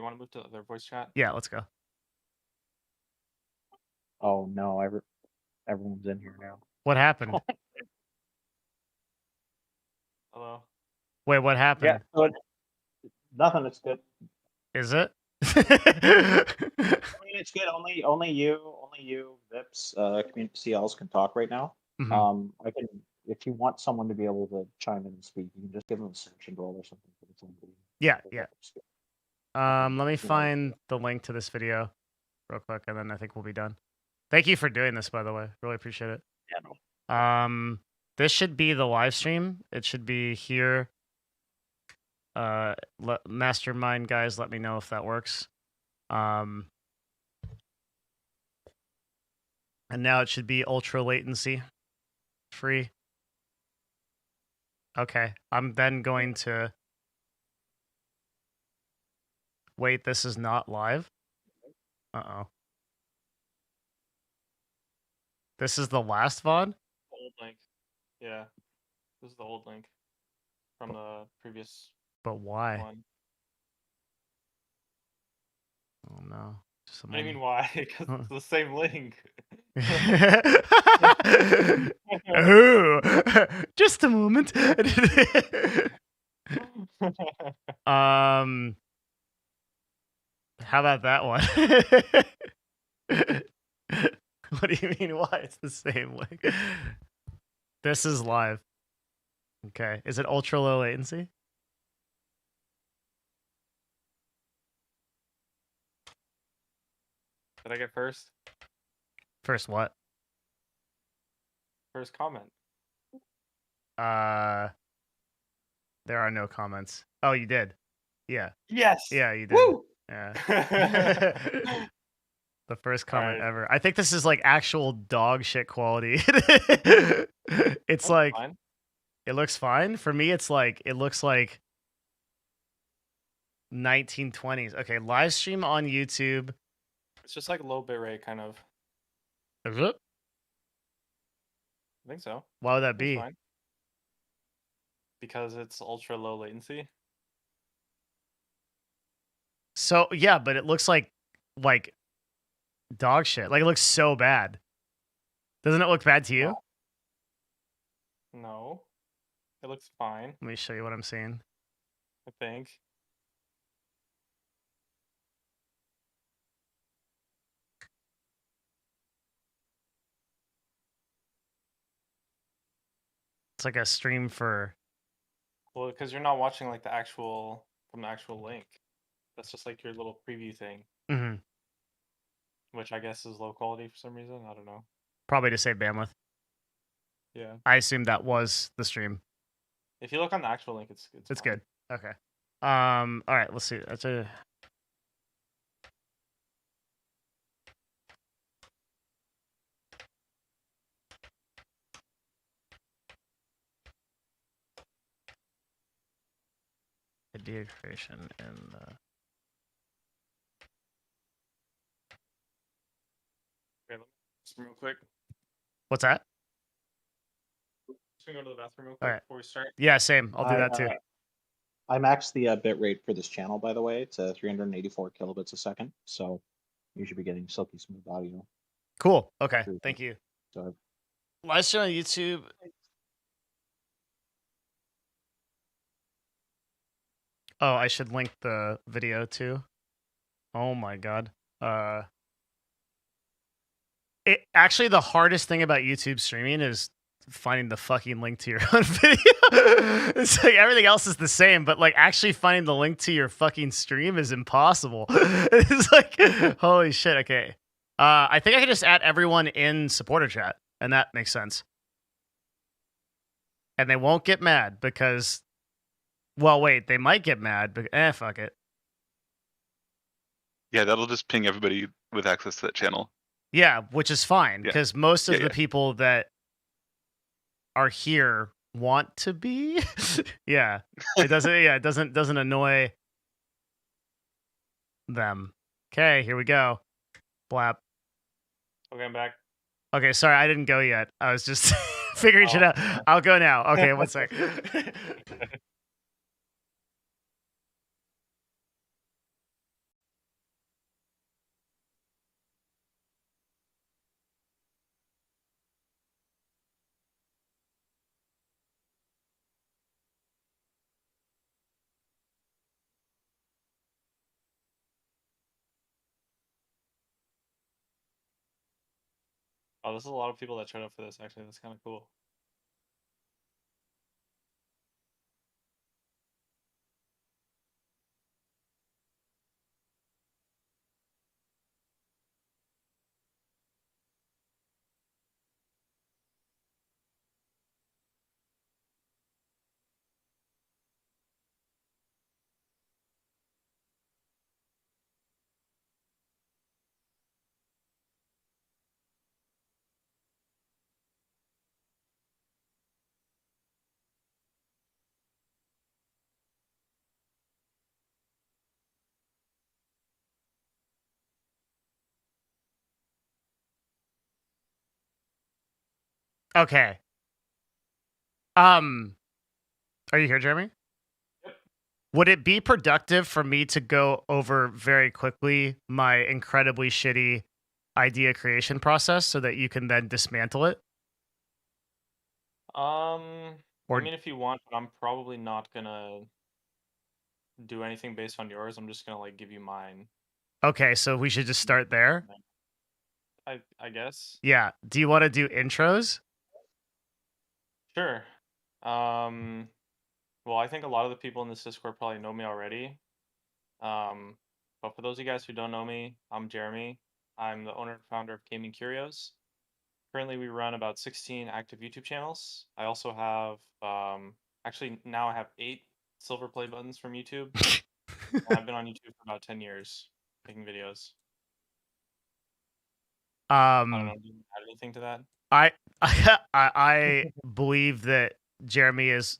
want to move to their voice chat? Yeah, let's go. Oh no, everyone's in here now. What happened? Hello. Wait, what happened? Yeah, so nothing. It's good. Is it? I mean, it's good. Only you, Vips, community CLs can talk right now. Mhm. I can, if you want someone to be able to chime in and speak, you can just give them a section role or something for the time being. Yeah, yeah. Let me if you want. find the link to this video real quick, and then I think we'll be done. Thank you for doing this, by the way. Really appreciate it. Yeah, no. This should be the live stream. It should be here. Mastermind guys, let me know if that works. And now it should be ultra latency free. Okay, I'm then going to wait. This is not live. Uh-oh. This is the last VOD? Old link. Yeah. This is the old link from the previous But why? one. Oh no. What do you mean why? Because it's the same link. Oh, just a moment. How about that one? What do you mean why it's the same link? This is live. Okay. Is it ultra low latency? Did I get first? First what? First comment. There are no comments. Oh, you did. Yeah. Yes. Yeah, you did. Woo! Yeah. The first comment Right. ever. I think this is like actual dog shit quality. It's like fine. It looks fine. For me, it's like it looks like 1920s. Okay, live stream on YouTube. It's just like low bitrate kind of. Is it? I think so. Why would that It's be? fine. Because it's ultra low latency. So yeah, but it looks like dog shit. Like it looks so bad. Doesn't it look bad to you? No. It looks fine. Let me show you what I'm seeing. I think. It's like a stream for. Well, because you're not watching like the actual from the actual link. That's just like your little preview thing. Mm-hmm. Which I guess is low quality for some reason. I don't know. Probably to save bandwidth. Yeah. I assume that was the stream. If you look on the actual link, it's good. Okay. All right. Let's see. That's a. Idea creation and. Okay, let's real quick. What's that? Just gonna go to the bathroom real quick before we start. Yeah, same. I'll do that too. I maxed the bit rate for this channel, by the way, to 384 kilobits a second. So you should be getting silky smooth audio. Cool. Okay. Thank you. So live stream on YouTube. Oh, I should link the video too. Oh my god. Actually, the hardest thing about YouTube streaming is finding the fucking link to your own video. It's like everything else is the same, but like actually finding the link to your fucking stream is impossible. It's like, holy shit. Okay. I think I can just add everyone in supporter chat, and that makes sense. And they won't get mad because, well, wait, they might get mad, but fuck it. Yeah, that'll just ping everybody with access to that channel. Yeah, which is fine because most of the people that are here want to be. Yeah, it doesn't. Yeah, it doesn't annoy them. Okay, here we go. Blap. Okay, I'm back. Okay, sorry, I didn't go yet. I was just figuring shit out. I'll go now. Okay, one sec. Oh, there's a lot of people that showed up for this. Actually, that's kind of cool. Okay. Are you here, Jeremy? Yep. Would it be productive for me to go over very quickly my incredibly shitty idea creation process so that you can then dismantle it? I Or mean, if you want, but I'm probably not gonna do anything based on yours. I'm just gonna like give you mine. okay, so we should just start there. I guess. Yeah. Do you want to do intros? Sure. Well, I think a lot of the people in this Discord probably know me already. But for those of you guys who don't know me, I'm Jeremy. I'm the owner and founder of JeremyCurios. Currently, we run about 16 active YouTube channels. I also have, actually now I have 8 silver play buttons from YouTube. And I've been on YouTube for about 10 years making videos. I don't know. Do you add anything to that? I believe that Jeremy is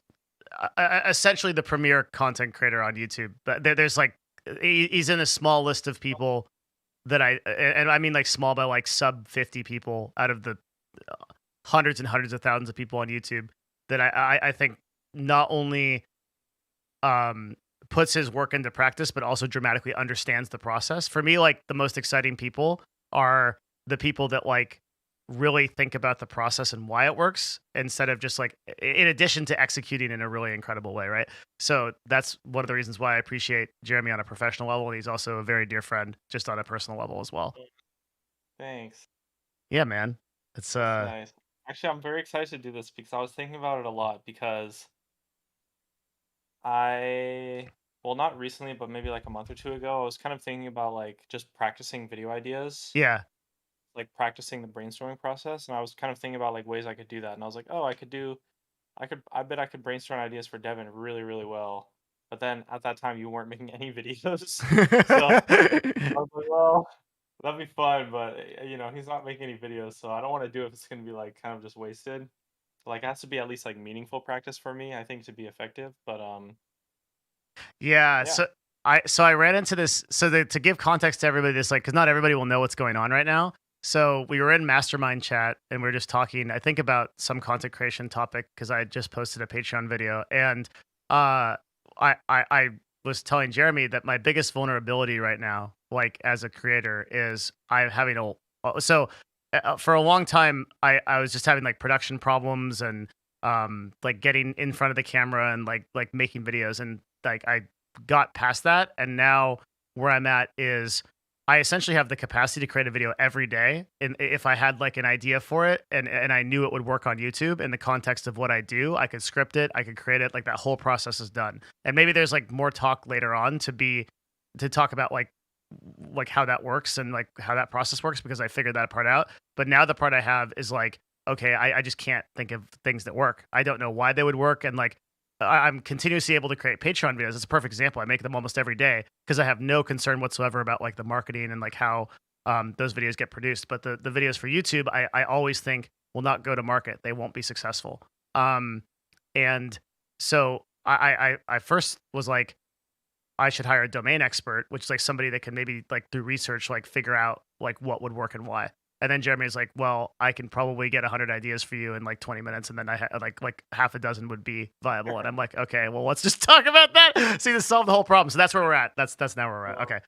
essentially the premier content creator on YouTube. But there's like he's in a small list of people that and I mean like small by like sub 50 people out of the hundreds and hundreds of thousands of people on YouTube that I think not only puts his work into practice but also dramatically understands the process. For me, like the most exciting people are the people that like really think about the process and why it works instead of just like in addition to executing in a really incredible way, right? So that's one of the reasons why I appreciate Jeremy on a professional level, and he's also a very dear friend just on a personal level as well. Thanks. Yeah, man. It's That's nice. Actually, I'm very excited to do this because I was thinking about it a lot because well, not recently, but maybe like a month or two ago, I was kind of thinking about like just practicing video ideas, yeah. like practicing the brainstorming process, and I was kind of thinking about like ways I could do that, and I was like, oh, I bet I could brainstorm ideas for Devin really, really well. But then at that time, you weren't making any videos, so I was like, well, that'd be fun, but he's not making any videos, so I don't want to do it if it's gonna be like kind of just wasted. Like, it has to be at least like meaningful practice for me, I think, to be effective. But Yeah, yeah. So I ran into this. So to give context to everybody, this like because not everybody will know what's going on right now. So we were in mastermind chat and we are just talking, I think, about some content creation topic because I had just posted a Patreon video, and I was telling Jeremy that my biggest vulnerability right now, like as a creator, is I'm having for a long time I was just having like production problems and like getting in front of the camera and like making videos, and like I got past that, and now where I'm at is I essentially have the capacity to create a video every day. And if I had like an idea for it and I knew it would work on YouTube in the context of what I do, I could script it, I could create it, like that whole process is done. And maybe there's like more talk later on to talk about like how that works and like how that process works because I figured that part out. But now the part I have is like, okay, I just can't think of things that work. I don't know why they would work. And like, I'm continuously able to create Patreon videos. It's a perfect example. I make them almost every day because I have no concern whatsoever about like the marketing and like how those videos get produced. But the videos for YouTube, I always think will not go to market. They won't be successful. And so I first was like, I should hire a domain expert, which is like somebody that can maybe like through research, like figure out like what would work and why. And then Jeremy's like, well, I can probably get 100 ideas for you in like 20 minutes. And then like half a dozen would be viable. And I'm like, okay, well, let's just talk about that. See, to solve the whole problem. So that's where we're at. That's now where we're at. Okay.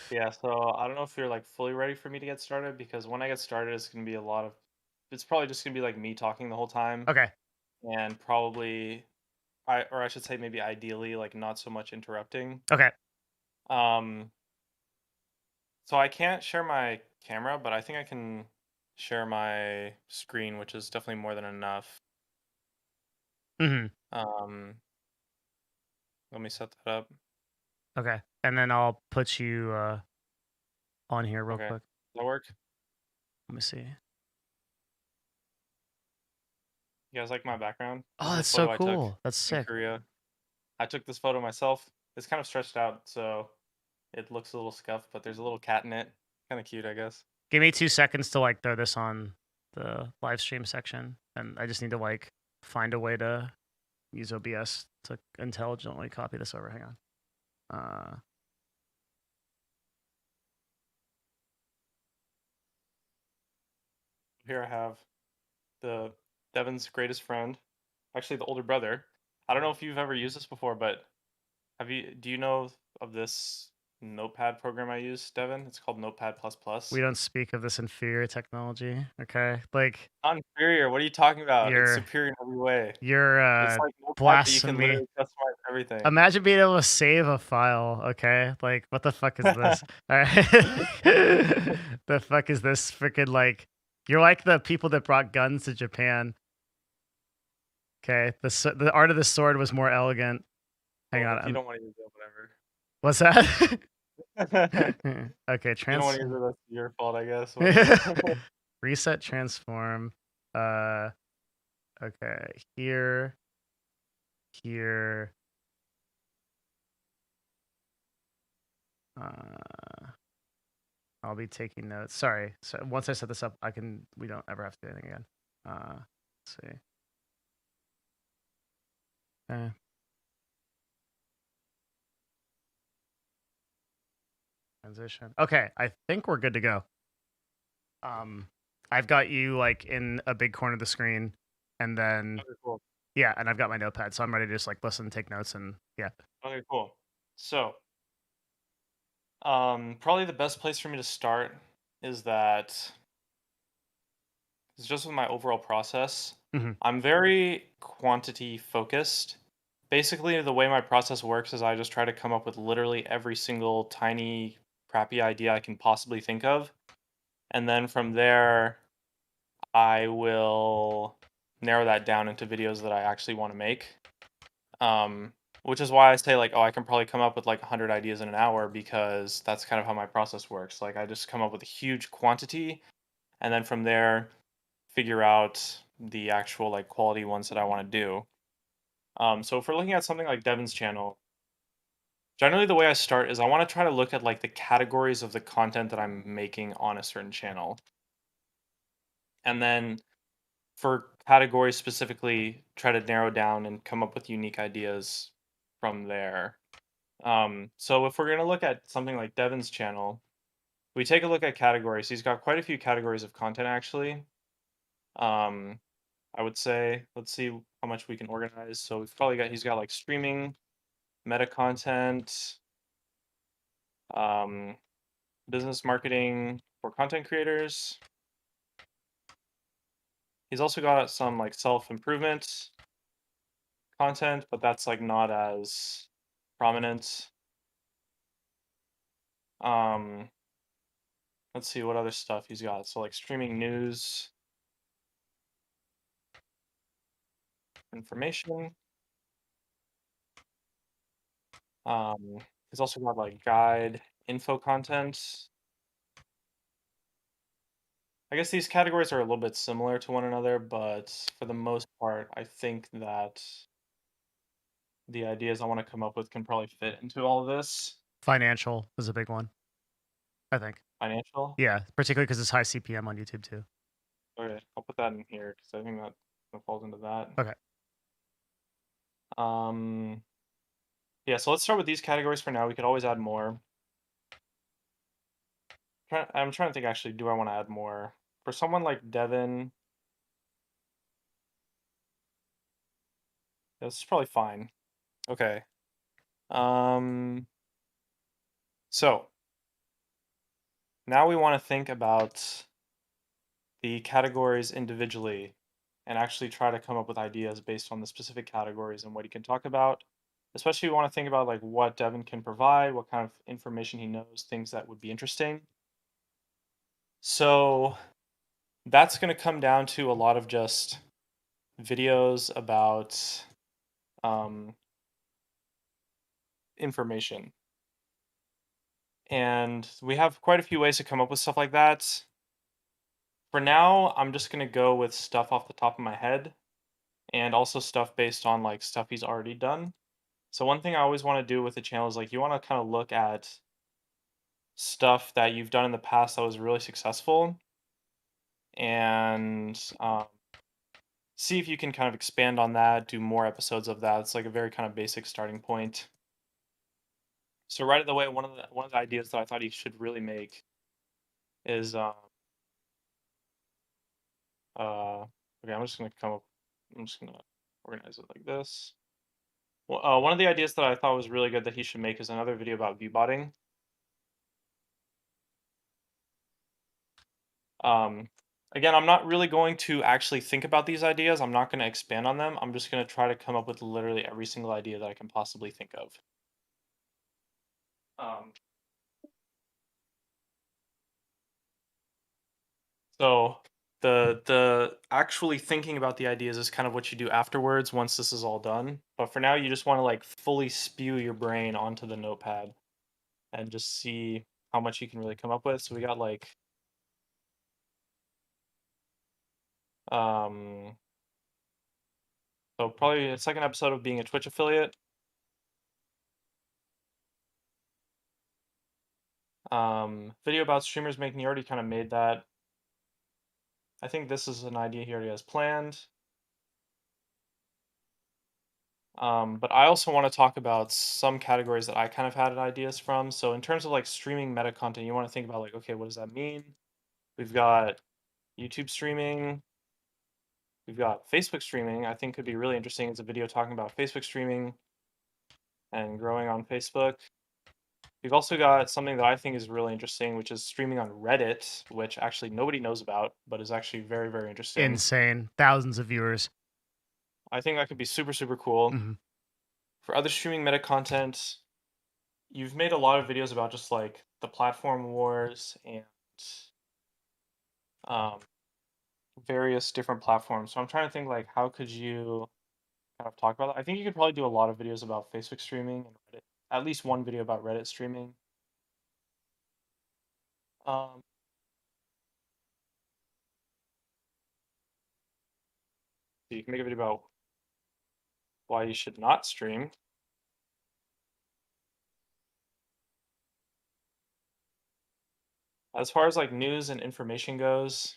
Yeah, so I don't know if you're like fully ready for me to get started because when I get started, it's probably just gonna be like me talking the whole time. Okay. And probably, I should say maybe ideally, like not so much interrupting. Okay. So I can't share my camera, but I think I can share my screen, which is definitely more than enough. Mm-hmm. Let me set that up. Okay, and then I'll put you on here real Okay. quick. Does that work? Let me see. You guys like my background? This Oh, is a that's so photo I took cool. That's in sick. Korea. I took this photo myself. It's kind of stretched out, so it looks a little scuffed, but there's a little cat in it. Kind of cute, I guess. Give me 2 seconds to like throw this on the live stream section, and I just need to like find a way to use OBS to intelligently copy this over. Hang on. Here I have the Devin's greatest friend, actually the older brother. I don't know if you've ever used this before, but do you know of this notepad program I use, Devin? It's called Notepad++. We don't speak of this inferior technology, okay? Like Not inferior. What are you talking about? It's you're superior in every way. you're It's like Notepad, but you can blasphemy. literally customize everything. Imagine being able to save a file, okay? Like, what the fuck is this? All right. The fuck is this freaking like? You're like the people that brought guns to Japan. Okay, the art of the sword was more elegant. Hang Well, on. if you don't want to use it, What's that? whatever. Okay, If you don't want to use it, that's your fault, I guess. reset transform. Okay, here. I'll be taking notes. Sorry. So once I set this up, we don't ever have to do anything again. Let's see. Okay. Transition. Okay, I think we're good to go. I've got you like in a big corner of the screen, and then Okay, cool. yeah, and I've got my notepad, so I'm ready to just like listen, take notes, and yeah. Okay, cool. So, probably the best place for me to start is that it's just with my overall process. Mhm. I'm very quantity focused. Basically, the way my process works is I just try to come up with literally every single tiny crappy idea I can possibly think of. And then from there, I will narrow that down into videos that I actually want to make. Which is why I say like, oh, I can probably come up with like 100 ideas in an hour because that's kind of how my process works. Like I just come up with a huge quantity and then from there figure out the actual like quality ones that I want to do. So if we're looking at something like Devin's channel, generally the way I start is I want to try to look at like the categories of the content that I'm making on a certain channel. And then for categories specifically, try to narrow down and come up with unique ideas from there. So if we're going to look at something like Devin's channel, we take a look at categories. He's got quite a few categories of content actually. I would say, let's see how much we can organize. So he's got like streaming, meta content, um, business marketing for content creators. He's also got some like self-improvement content, but that's like not as prominent. Um, let's see what other stuff he's got. So like streaming news, information. He's also got like guide, info content. I guess these categories are a little bit similar to one another, but for the most part, I think that the ideas I want to come up with can probably fit into all of this. Financial is a big one, I think. Financial. Yeah, particularly because it's high CPM on YouTube too. Okay, I'll put that in here because I think that falls into that. Okay. Yeah, so let's start with these categories for now. We could always add more. I'm trying to think actually, do I want to add more? For someone like Devin, this is probably fine. Okay. So now we want to think about the categories individually and actually try to come up with ideas based on the specific categories and what he can talk about. Especially we want to think about like what Devin can provide, what kind of information he knows, things that would be interesting. So that's going to come down to a lot of just videos about information. And we have quite a few ways to come up with stuff like that. For now, I'm just going to go with stuff off the top of my head and also stuff based on like stuff he's already done. So one thing I always want to do with the channel is like you want to kind of look at stuff that you've done in the past that was really successful and see if you can kind of expand on that, do more episodes of that. It's like a very kind of basic starting point. So right away, one of the ideas that I thought he should really make is okay, I'm just gonna organize it like this. Well, one of the ideas that I thought was really good that he should make is another video about viewbotting. Again, I'm not really going to actually think about these ideas. I'm not going to expand on them. I'm just going to try to come up with literally every single idea that I can possibly think of. So the actually thinking about the ideas is kind of what you do afterwards once this is all done. But for now, you just want to like fully spew your brain onto the notepad and just see how much you can really come up with. So we got like so probably a second episode of being a Twitch affiliate. Video about streamers making, you already kind of made that. I think this is an idea he already has planned. But I also want to talk about some categories that I kind of had ideas from. So in terms of like streaming meta content, you want to think about like, okay, what does that mean? We've got YouTube streaming. We've got Facebook streaming. I think could be really interesting. It's a video talking about Facebook streaming and growing on Facebook. We've also got something that I think is really interesting, which is streaming on Reddit, which actually nobody knows about, but is actually very, very interesting. Insane. Thousands of viewers. I think that could be super, super cool. Mm-hmm. For other streaming meta content, you've made a lot of videos about just like the platform wars and um, various different platforms. So I'm trying to think like how could you kind of talk about that? I think you could probably do a lot of videos about Facebook streaming and Reddit. At least one video about Reddit streaming. Um, so you can make a video about why you should not stream. As far as like news and information goes,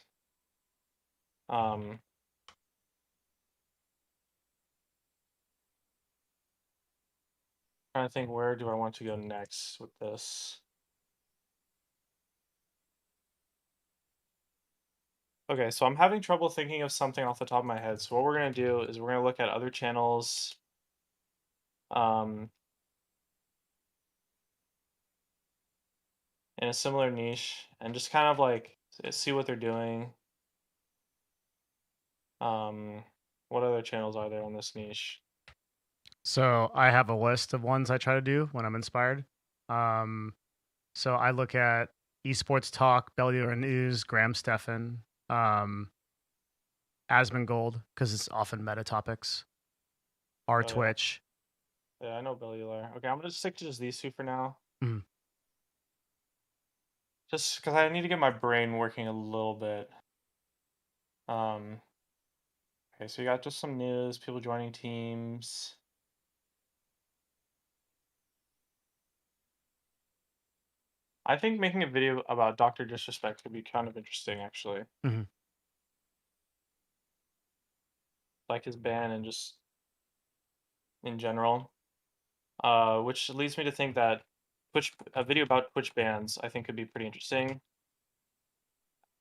trying to think where do I want to go next with this. Okay, so I'm having trouble thinking of something off the top of my head. So what we're gonna do is we're gonna look at other channels. In a similar niche and just kind of like see what they're doing. What other channels are there in this niche? So I have a list of ones I try to do when I'm inspired. So I look at Esports Talk, Bellular News, Graham Stephan, Asmongold, because it's often meta topics, our Twitch. Yeah, I know Bellular. Okay, I'm gonna stick to just these two for now. Mhm. Just because I need to get my brain working a little bit. Okay, so you got just some news, people joining teams. I think making a video about Dr. Disrespect could be kind of interesting, actually. Mhm. Like his ban and just in general. Which leads me to think that a video about Twitch bans I think could be pretty interesting.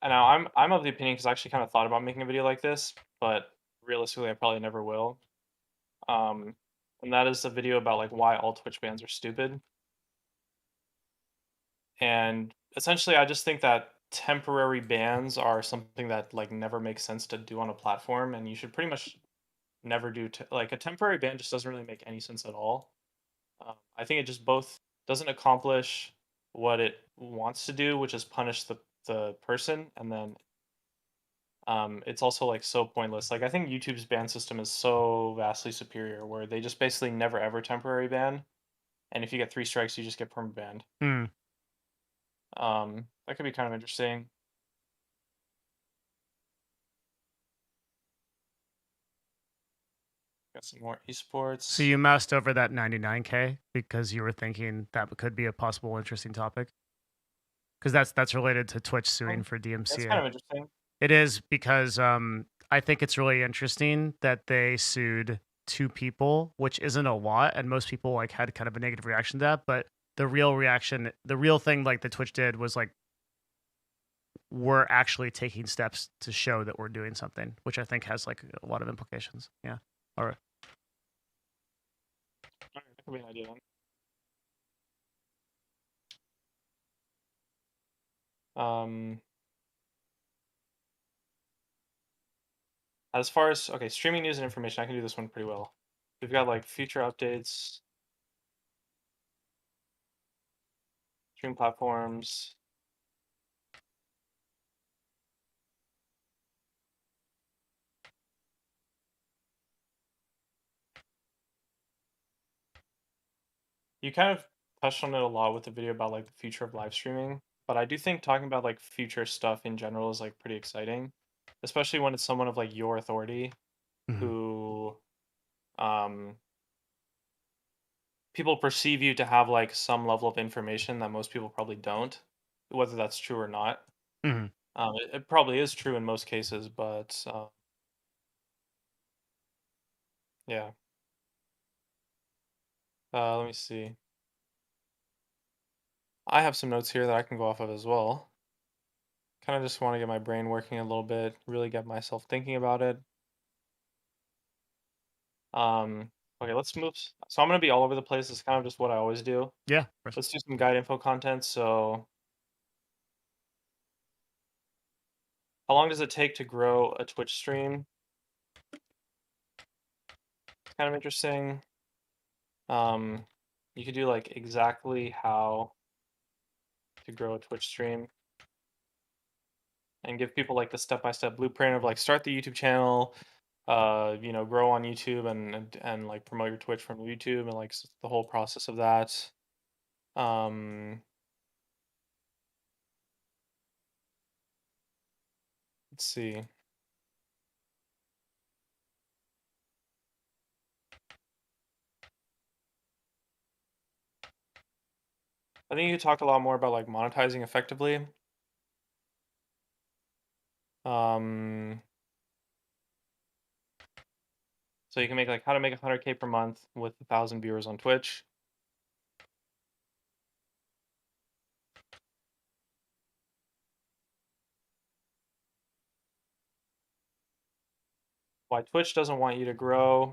And now I'm of the opinion because I actually kind of thought about making a video like this, but realistically I probably never will. And that is a video about like why all Twitch bans are stupid. And essentially I just think that temporary bans are something that like never makes sense to do on a platform, and you should pretty much never do like a temporary ban just doesn't really make any sense at all. I think it just both doesn't accomplish what it wants to do, which is punish the person, and then it's also like so pointless. Like I think YouTube's ban system is so vastly superior, where they just basically never ever temporary ban, and if you get 3 strikes, you just get perma banned. Hmm. That could be kind of interesting. Got some more esports. So you moused over that 99K because you were thinking that could be a possible interesting topic? Because that's related to Twitch suing for That's DMCA. kind of interesting. It is because I think it's really interesting that they sued 2 people, which isn't a lot, and most people like had kind of a negative reaction to that. But the real thing like the Twitch did was like we're actually taking steps to show that we're doing something, which I think has like a lot of implications. Yeah. All right. Alright, that could be an idea then. As far as okay, streaming news and information, I can do this one pretty well. We've got like future updates, stream platforms. You kind of touched on it a lot with the video about like the future of live streaming, but I do think talking about like future stuff in general is like pretty exciting, especially when it's someone of like your authority Mhm. who people perceive you to have like some level of information that most people probably don't, whether that's true or not. Mhm. It probably is true in most cases, but yeah. Let me see. I have some notes here that I can go off of as well. Kind of just want to get my brain working a little bit, really get myself thinking about it. Um, okay, let's move. So I'm gonna be all over the place. It's kind of just what I always do. Yeah. Of course. Let's do some guide info content. So, how long does it take to grow a Twitch stream? It's kind of interesting. You could do like exactly how to grow a Twitch stream and give people like the step-by-step blueprint of like start the YouTube channel, grow on YouTube and like promote your Twitch from YouTube and like the whole process of that. Um, let's see. I think you talked a lot more about like monetizing effectively. Um, so you can make like how to make 100K per month with 1,000 viewers on Twitch. Why Twitch doesn't want you to grow.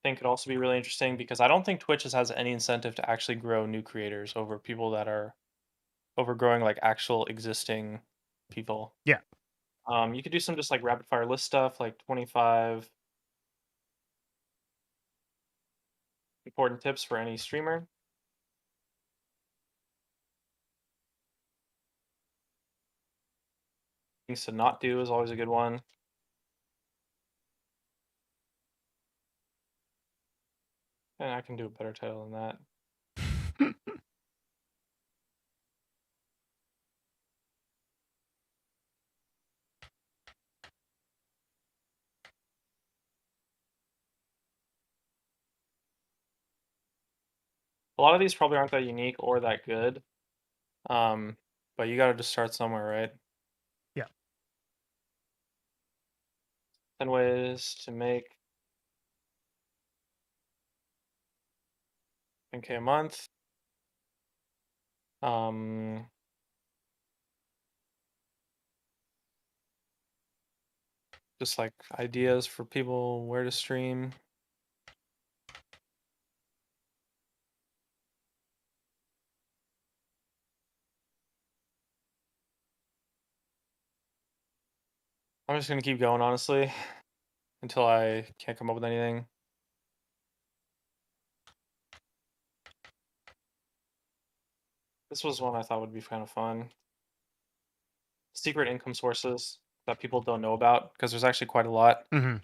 I think could also be really interesting because I don't think Twitch has any incentive to actually grow new creators over people that are overgrowing like actual existing people. Yeah. You could do some just like rapid fire list stuff, like 25 important tips for any streamer. Things to not do is always a good one. And I can do a better title than that. A lot of these probably aren't that unique or that good. But you gotta just start somewhere, right? Yeah. 10 ways to make 10K a month. Just like ideas for people where to stream. I'm just gonna keep going, honestly, until I can't come up with anything. This was one I thought would be kind of fun. Secret income sources. that people don't know about, because there's actually quite a lot. Mm-hmm.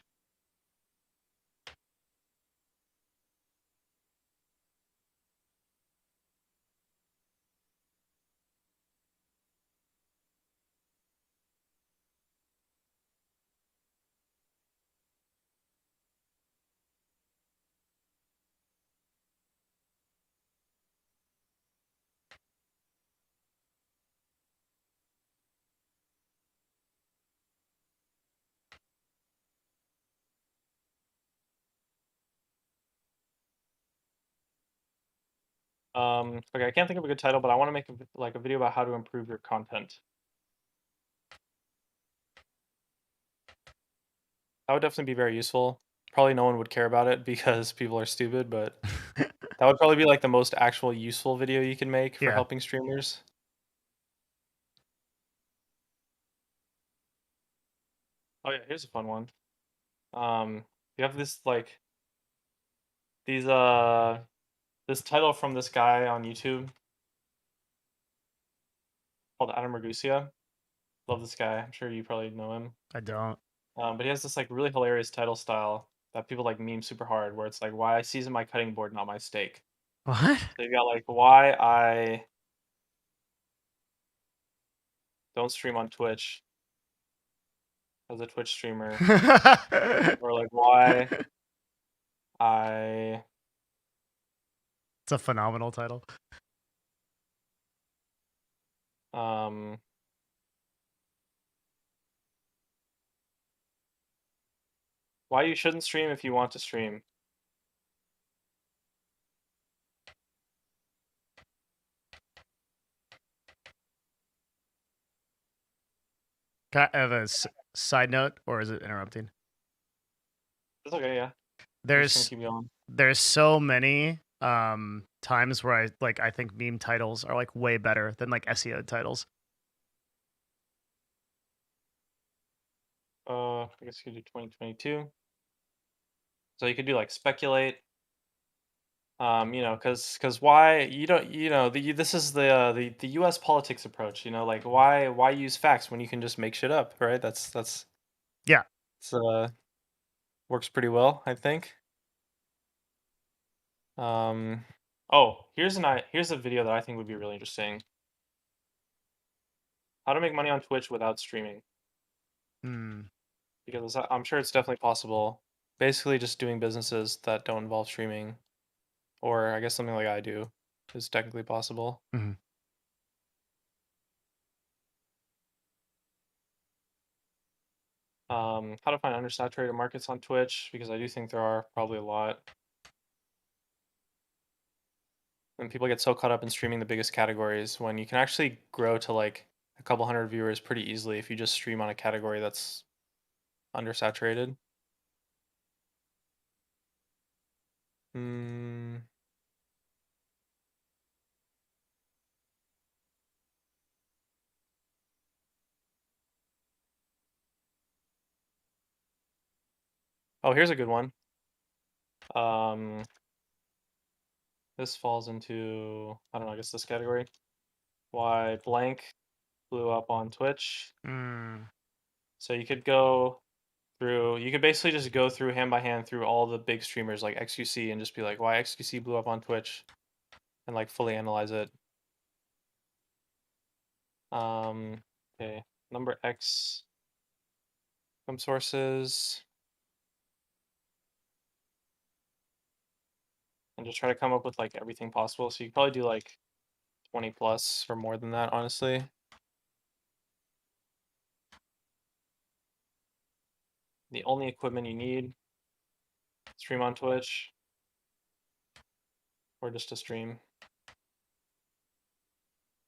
Okay, I can't think of a good title, but I want to make a video about how to improve your content. That would definitely be very useful. Probably no one would care about it because people are stupid, but that would probably be like the most actual useful video you can make for Yeah. helping streamers. Oh yeah, here's a fun one. You have this like these this title from this guy on YouTube called Adam Ragusia. Love this guy. I'm sure you probably know him. I don't. But he has this like really hilarious title style that people like meme super hard, where it's like why I season my cutting board, not my steak. What? So you got like why I don't stream on Twitch as a Twitch streamer, or like why I It's a phenomenal title. um why you shouldn't stream if you want to stream. Can I have a side note, or is it interrupting? It's okay, yeah. I'm just gonna There's keep going. there's so many times where I think meme titles are like way better than like SEO titles. I guess you could do 2022. So you could do like speculate. You know, because why you don't you know this is the U.S. politics approach. You know, like why use facts when you can just make shit up, right? That's Yeah. it's, works pretty well, I think. Oh, here's a video that I think would be really interesting. How to make money on Twitch without streaming. Hmm. Because I'm sure it's definitely possible. Basically, just doing businesses that don't involve streaming, or I guess something like I do, is technically possible. Mm-hmm. How to find undersaturated markets on Twitch, because I do think there are probably a lot. And people get so caught up in streaming the biggest categories when you can actually grow to like a couple hundred viewers pretty easily if you just stream on a category that's undersaturated. Hmm. Oh, here's a good one. Um, this falls into, I don't know, I guess this category. Why blank blew up on Twitch. Mm. So you could go through, you could basically just go through hand by hand through all the big streamers like XQC and just be like, why XQC blew up on Twitch, and like fully analyze it. Okay, number X, some sources, and just try to come up with like everything possible. So you could probably do like 20 plus or more than that, honestly. The only equipment you need, stream on Twitch, or just to stream.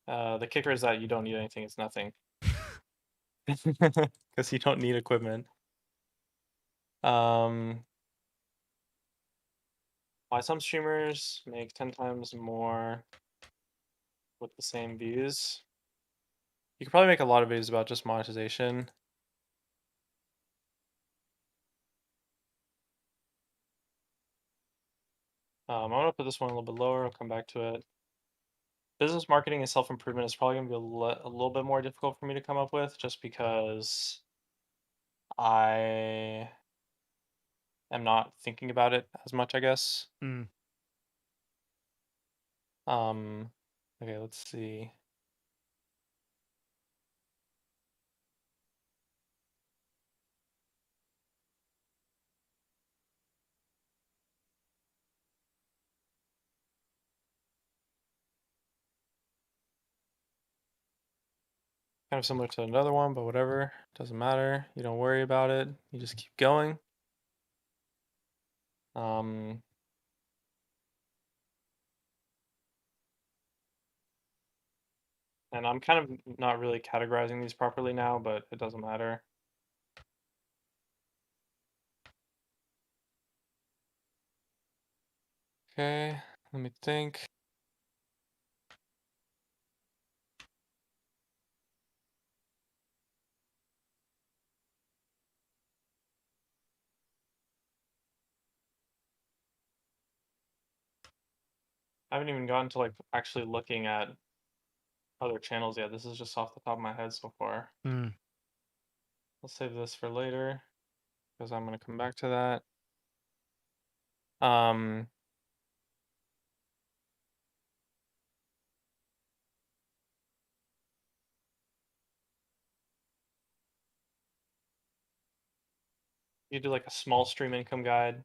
The kicker is that you don't need anything, it's nothing. Because you don't need equipment. Why some streamers make 10 times more with the same views. You could probably make a lot of videos about just monetization. I'm gonna put this one a little bit lower, I'll come back to it. Business marketing and self-improvement is probably gonna be a little bit more difficult for me to come up with, just because I am not thinking about it as much, I guess. Mm. Okay, let's see. Kind of similar to another one, but whatever. Doesn't matter. You don't worry about it. You just keep going. Um, and I'm kind of not really categorizing these properly now, but it doesn't matter. Okay, let me think. I haven't even gotten to like actually looking at other channels yet. This is just off the top of my head so far. Mm. I'll save this for later because I'm gonna come back to that. You do like a small stream income guide.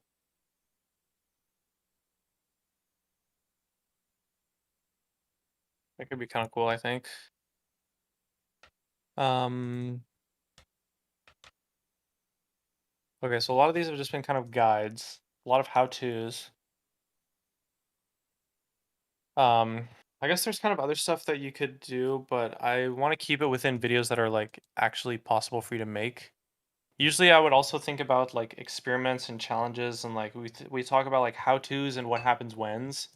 That could be kind of cool, I think. Okay, so a lot of these have just been kind of guides, a lot of how-tos. I guess there's kind of other stuff that you could do, but I want to keep it within videos that are like actually possible for you to make. Usually I would also think about like experiments and challenges and like we talk about like how-tos and what happens whens.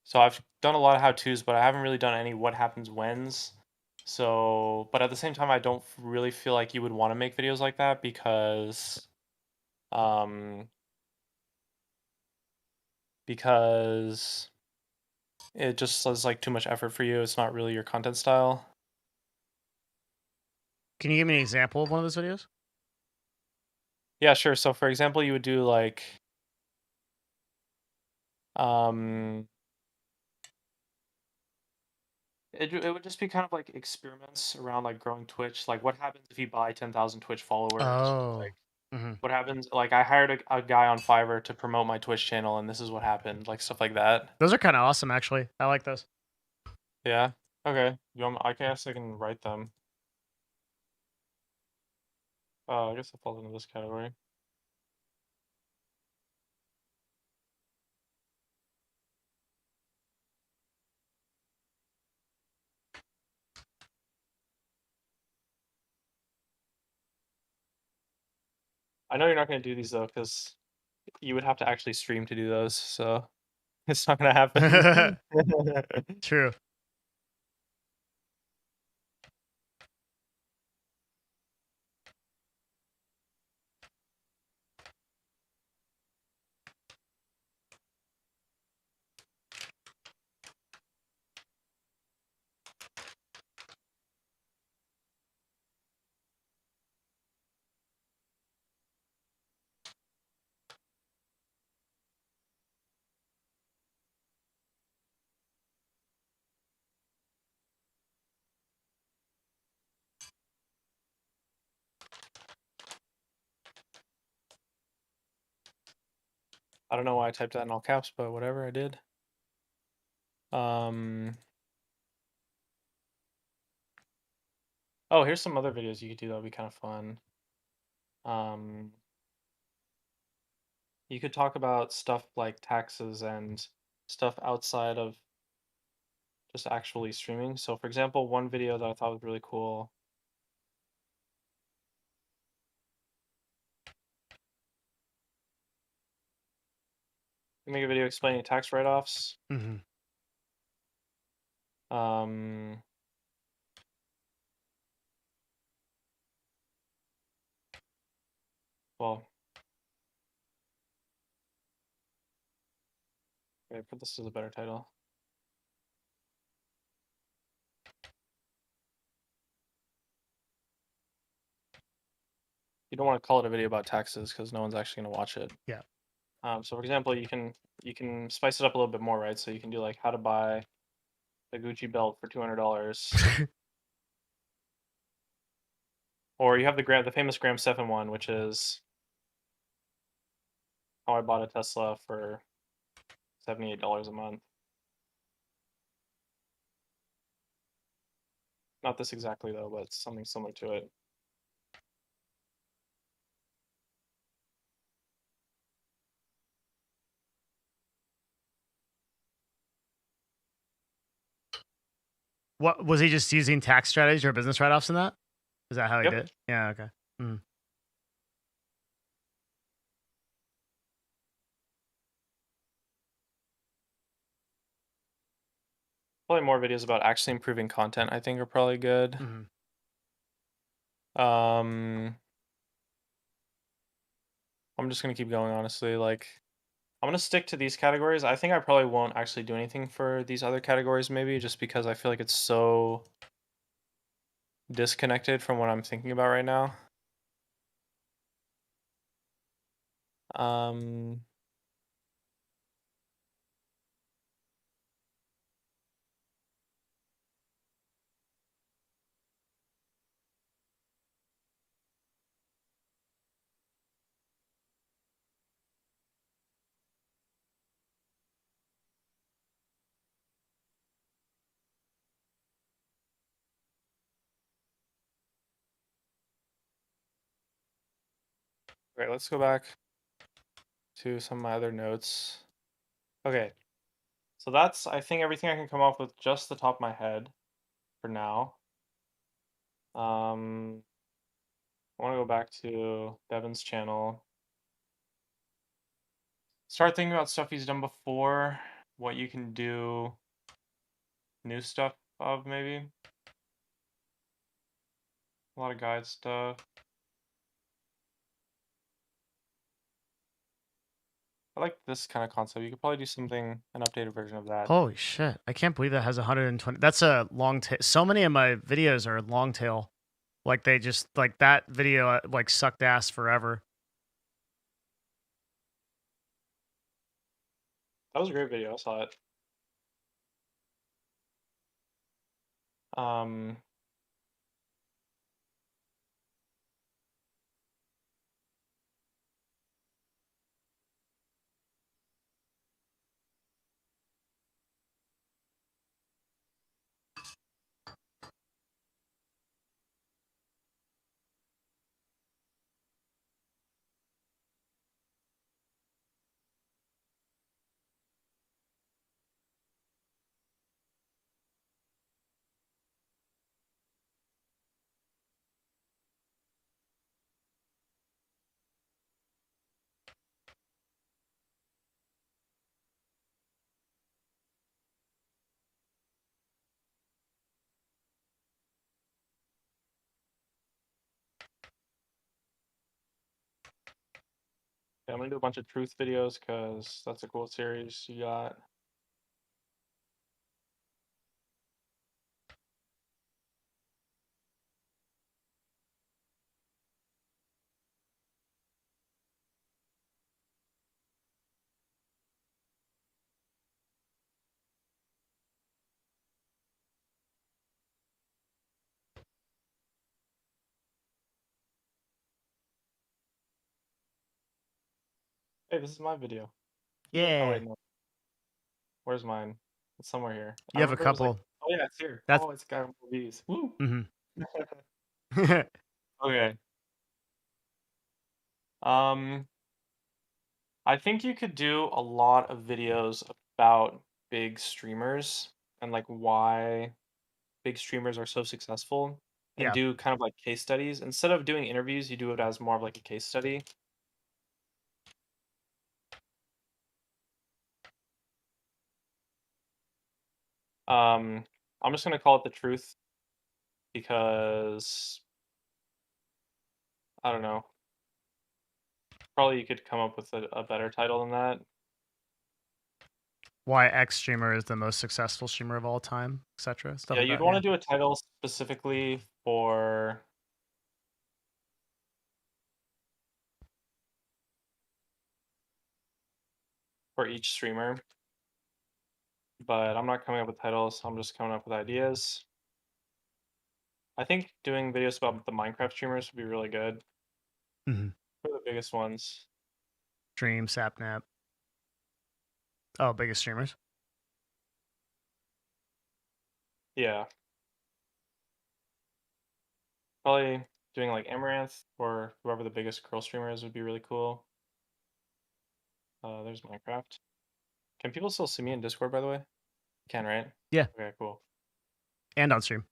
So I've done a lot of how-tos, but I haven't really done any what happens whens. So, but at the same time I don't really feel like you would want to make videos like that um because it just is like too much effort for you. It's not really your content style. Can you give me an example of one of those videos? Yeah, sure. So for example, you would do like um it would just be kind of like experiments around like growing Twitch. Like what happens if you buy 10,000 Twitch followers? Oh. Like Hmm. what happens like I hired a guy on Fiverr to promote my Twitch channel and this is what happened, like stuff like that. Those are kind of awesome, actually. I like those. Yeah. Okay. I guess I can write them. I guess it falls into this category. I know you're not going to do these though, because you would have to actually stream to do those, so it's not going to happen. True. I don't know why I typed that in all caps, but whatever, I did. Oh, here's some other videos you could do that would be kind of fun. You could talk about stuff like taxes and stuff outside of just actually streaming. So for example, one video that I thought was really cool. You make a video explaining tax write-offs. Hmm. Um, well, okay, but this is a better title. you don't want to call it a video about taxes because no one's actually going to watch it. Yeah. So for example, you can spice it up a little bit more, right? So you can do like how to buy a Gucci belt for $200, or you have the famous Graham Stephan one, which is how I bought a Tesla for $78 a month. Not this exactly though, but something similar to it. What was he just using tax strategies or business write-offs in that? Is that how he Yep. did? Yeah. Okay. Mm. Probably more videos about actually improving content, I think, are probably good. I'm just gonna keep going, honestly. Like, I'm gonna stick to these categories. I think I probably won't actually do anything for these other categories, maybe, just because I feel like it's so disconnected from what I'm thinking about right now. Okay, let's go back to some of my other notes. Okay, so that's, I think, everything I can come up with just the top of my head for now. I want to go back to Devin's channel. Start thinking about stuff he's done before, what you can do new stuff of, maybe. A lot of guide stuff. I like this kind of concept. You could probably do something, an updated version of that. Holy shit! I can't believe that has 120. That's a long tail. So many of my videos are long tail. Like they just like that video like sucked ass forever. That was a great video. I saw it. Yeah, I'm gonna do a bunch of truth videos because that's a cool series you got. Hey, this is my video. Oh Yeah. wait, no. Where's mine? It's somewhere here. You I have a remember it was like, couple. oh yeah, it's here. That's. Oh, it's got more views. Woo. Mm-hmm. Okay. Um, I think you could do a lot of videos about big streamers and like why big streamers are so successful, and Yeah. do kind of like case studies. Instead of doing interviews, you do it as more of like a case study. I'm just gonna call it the truth because I don't know. Probably you could come up with a better title than that. Why X streamer is the most successful streamer of all time, etc. Stuff Yeah, like you'd that. want Yeah. to do a title specifically for for each streamer. But I'm not coming up with titles. I'm just coming up with ideas. I think doing videos about the Minecraft streamers would be really good. Mm-hmm. For the biggest ones. Dream, Sapnap. Oh, biggest streamers. Yeah. Probably doing like Amaranth or whoever the biggest curl streamer is would be really cool. There's Minecraft. Can people still see me in Discord, by the way? Can, right? Yeah. Okay, cool. And on stream.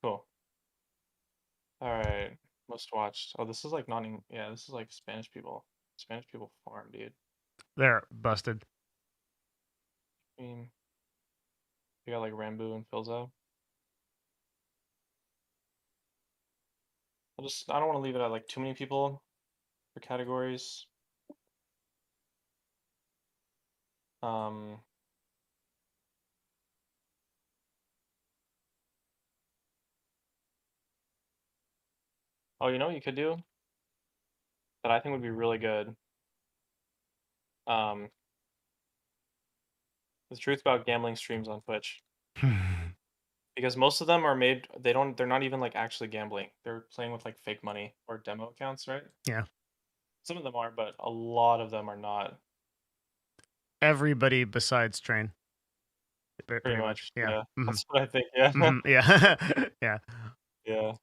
Cool. All right. Most watched. Oh, this is like not even, yeah, this is like Spanish people. Spanish people farm, dude. They're busted. I mean, we got like Rambo and Filza. I don't want to leave it at like too many people for categories. Um, oh, you know what you could do that I think would be really good. The truth about gambling streams on Twitch. Because most of them are made, they're not even like actually gambling. They're playing with like fake money or demo accounts, right? Yeah. Some of them are, but a lot of them are not. Everybody besides Train. Pretty much. Yeah. Yeah. Mm-hmm. That's what I think. Yeah. Mm-hmm. Yeah. Yeah. Yeah.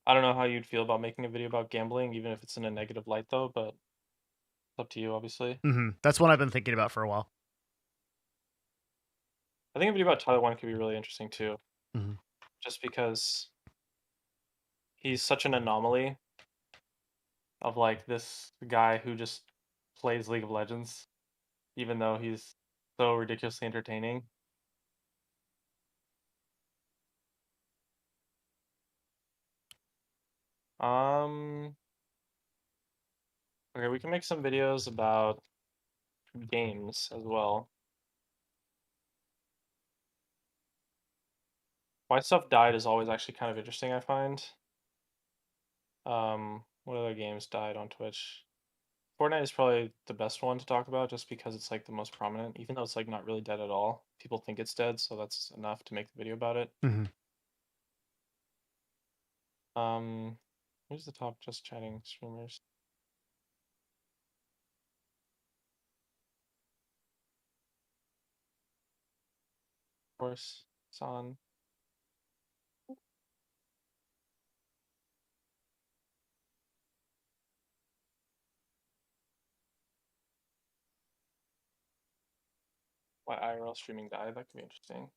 I don't know how you'd feel about making a video about gambling, even if it's in a negative light, though. But it's up to you, obviously. Mm-hmm. That's one I've been thinking about for a while. I think a video about Tyler One could be really interesting too, Mm-hmm. just because he's such an anomaly of like this guy who just plays League of Legends, even though he's so ridiculously entertaining. Um, okay, we can make some videos about games as well. Why stuff died is always actually kind of interesting, I find. What other games died on Twitch? Fortnite is probably the best one to talk about just because it's like the most prominent, even though it's like not really dead at all. People think it's dead, so that's enough to make the video about it. Mm-hmm. Who's the top just chatting streamers? Of course, it's on. Why IRL streaming died? That could be interesting.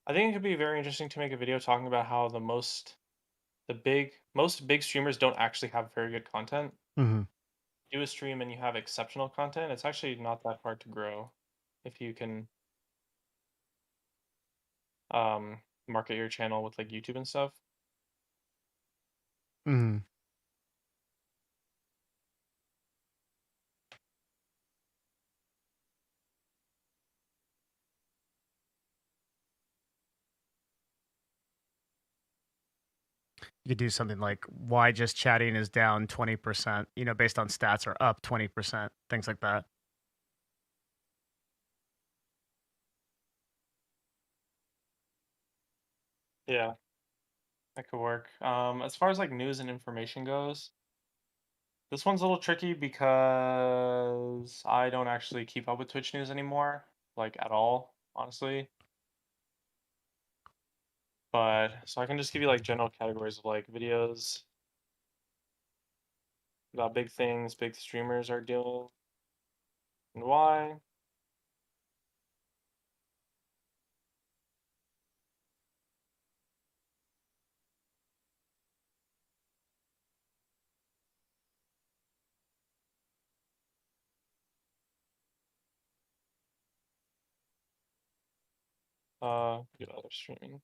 I think it could be very interesting to make a video talking about how most big streamers don't actually have very good content. Mm-hmm. Do a stream and you have exceptional content, it's actually not that hard to grow if you can market your channel with like YouTube and stuff. Mm-hmm. You could do something like why just chatting is down 20%, based on stats, or up 20%, things like that. Yeah, that could work. As far as like news and information goes, this one's a little tricky because I don't actually keep up with Twitch news anymore, like at all, honestly. But so I can just give you like general categories of like videos about big things big streamers are doing and why. Do other streaming.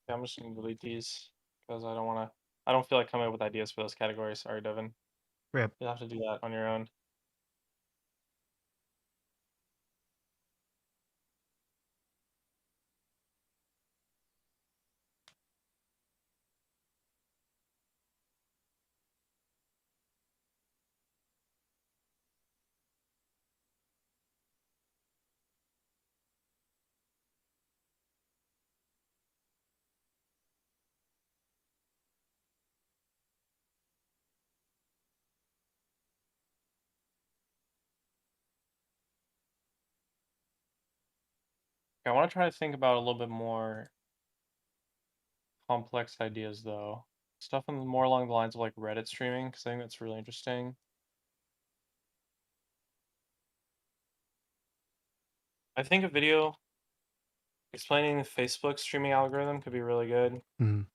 Yeah, I'm just gonna delete these because I don't want to. I don't feel like coming up with ideas for those categories. Sorry, Devin. Rip. You'll have to do that on your own. Okay, I want to try to think about a little bit more complex ideas though. Stuff more along the lines of like Reddit streaming because I think that's really interesting. I think a video explaining the Facebook streaming algorithm could be really good, Mhm.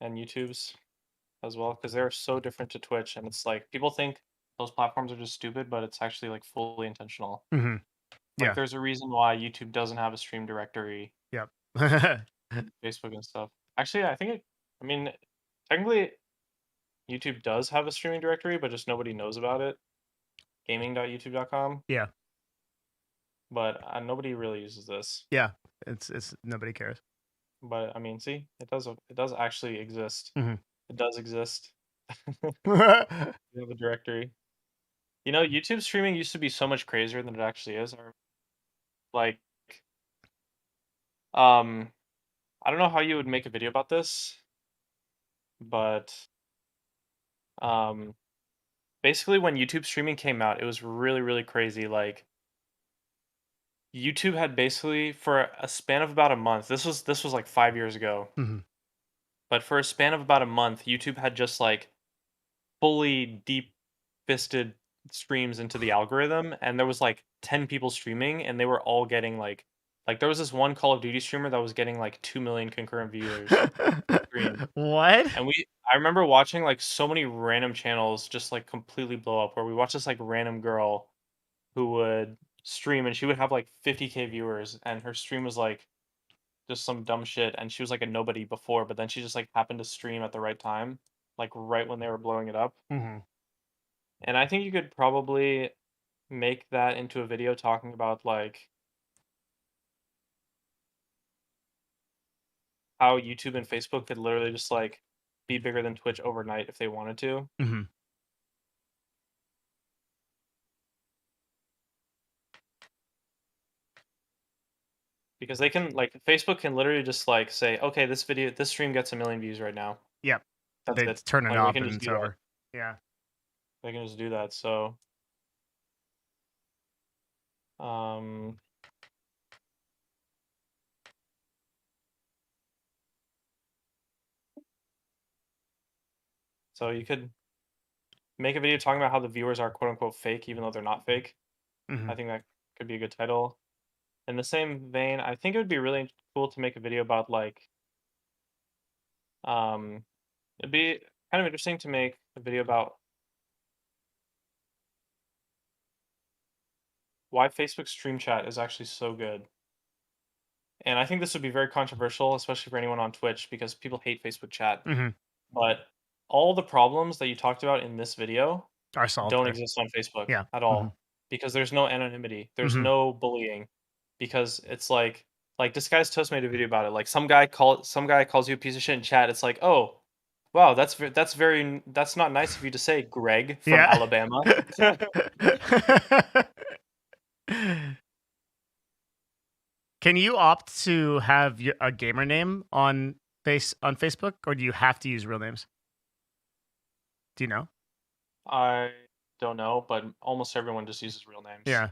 and YouTube's as well because they're so different to Twitch, and it's like people think those platforms are just stupid, but it's actually like fully intentional. Mhm. Like Yeah. there's a reason why YouTube doesn't have a stream directory, Yep. Facebook and stuff. Actually, I think I mean, technically, YouTube does have a streaming directory, but just nobody knows about it. Gaming.youtube.com, Yeah. but nobody really uses this. Yeah. It's nobody cares. But I mean, see, it does actually exist. Mhm. It does exist. We have a directory. YouTube streaming used to be so much crazier than it actually is. Like, um, I don't know how you would make a video about this, but um, basically when YouTube streaming came out, it was really, really crazy. Like, YouTube had basically for a span of about a month. This was like 5 years ago, Mhm. but for a span of about a month, YouTube had just like fully deep fisted streams into the algorithm, and there was like 10 people streaming, and they were all getting like there was this one Call of Duty streamer that was getting like 2 million concurrent viewers stream. What? And I remember watching like so many random channels just like completely blow up where we watched this like random girl who would stream and she would have like 50K viewers and her stream was like just some dumb shit and she was like a nobody before, but then she just like happened to stream at the right time, like right when they were blowing it up. Mhm. And I think you could probably make that into a video talking about like how YouTube and Facebook could literally just like be bigger than Twitch overnight if they wanted to. Mhm. Because they can like Facebook can literally just like say, okay, this stream gets 1 million views right now. Yep. That's They it. turn a Like they knob can and just it's do that. over. Yeah. They can just do that. Um, so you could make a video talking about how the viewers are quote unquote fake, even though they're not fake. I Mhm. think that could be a good title. In the same vein, I think it would be really cool to make a video about like, um, it'd be kind of interesting to make a video about why Facebook Stream Chat is actually so good. And I think this would be very controversial, especially for anyone on Twitch, because people hate Facebook chat. Mhm. But all the problems that you talked about in this video Are solved don't there. exist on Facebook Yeah. at Mhm. all because there's no anonymity. There's Mhm. no bullying because it's like Disguised Toast made a video about it. Like some guy calls you a piece of shit in chat. It's like, "Oh, wow, that's not nice of you to say, Greg from Yeah. Alabama." Can you opt to have a gamer name on Facebook, or do you have to use real names? Do you know? I don't know, but almost everyone just uses real names. Yeah.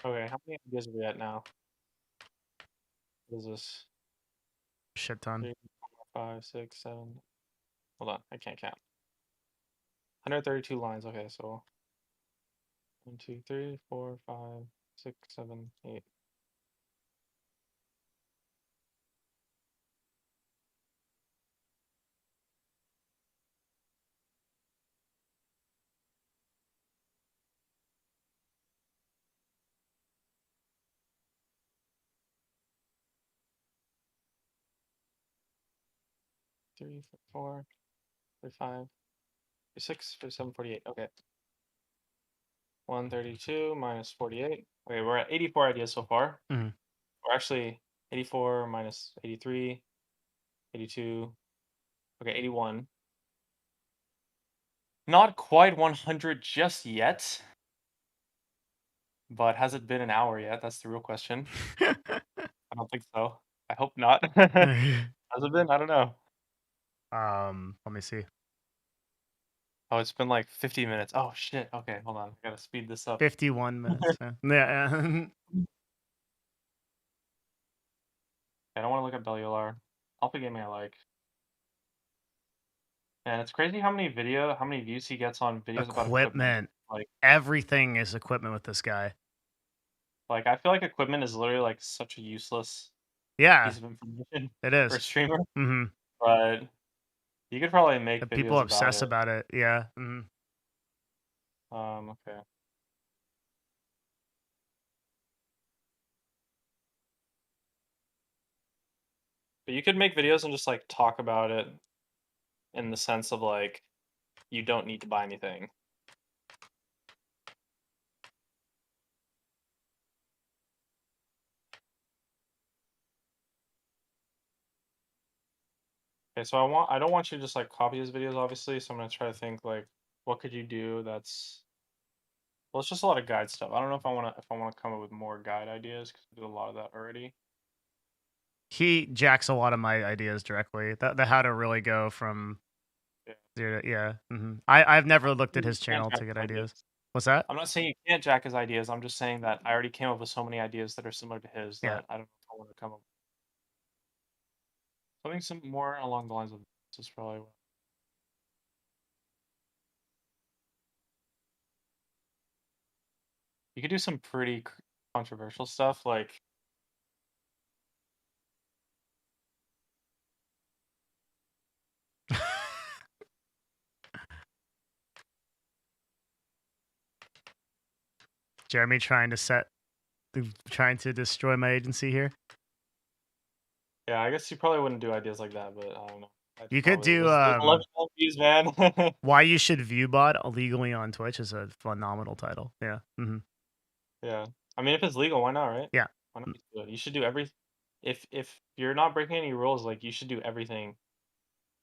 Okay, how many ideas are we at now? What is this? Shit ton. 3, 4, 5, 6, 7. Hold on, I can't count. 132 lines. Okay, so 1, 2, 3, 4, 5, 6, 7, 8. 3, 4, 45, 46, 47, 48. Okay. 132 minus 48. Okay, we're at 84 ideas so far. Mhm. We're actually 84 minus 83, 82. Okay, 81. Not quite 100 just yet, but has it been an hour yet? That's the real question. I don't think so. I hope not. Has it been? I don't know. Let me see. Oh, it's been like 50 minutes. Oh shit. Okay, hold on. I gotta speed this up. 51 minutes. Yeah. I don't want to look at Bellular. I'll pick gaming I like. And it's crazy how many views he gets on videos about equipment. Equipment. Like, Everything is equipment with this guy. I feel like equipment is literally like such a useless Yeah, piece of information it for a is. streamer, Hmm. but you could probably make People videos about obsess it. about it. Yeah. Hmm. Okay. But you could make videos and just like talk about it in the sense of like you don't need to buy anything. Okay, so I don't want you to just like copy his videos, obviously. So I'm gonna try to think like, what could you do that's well, it's just a lot of guide stuff. I don't know if I wanna come up with more guide ideas because I did a lot of that already. He jacks a lot of my ideas directly. The how to really go from Yeah. zero to, yeah. I've never looked at You his can't channel jack to get his ideas. ideas. What's that? I'm not saying you can't jack his ideas. I'm just saying that I already came up with so many ideas that are similar to his Yeah. that I don't know if I want to come up something some more along the lines of this is probably what. You could do some pretty controversial stuff like Jeremy trying to destroy my agency here. yeah, I guess you probably wouldn't do ideas like that, but I don't know. I'd You could probably do there's 11 views, man. Why You Should ViewBot illegally on Twitch is a phenomenal title. Yeah. Yeah. I mean, if it's legal, why not, right? Yeah. Why not just do it? You should do if you're not breaking any rules, like you should do everything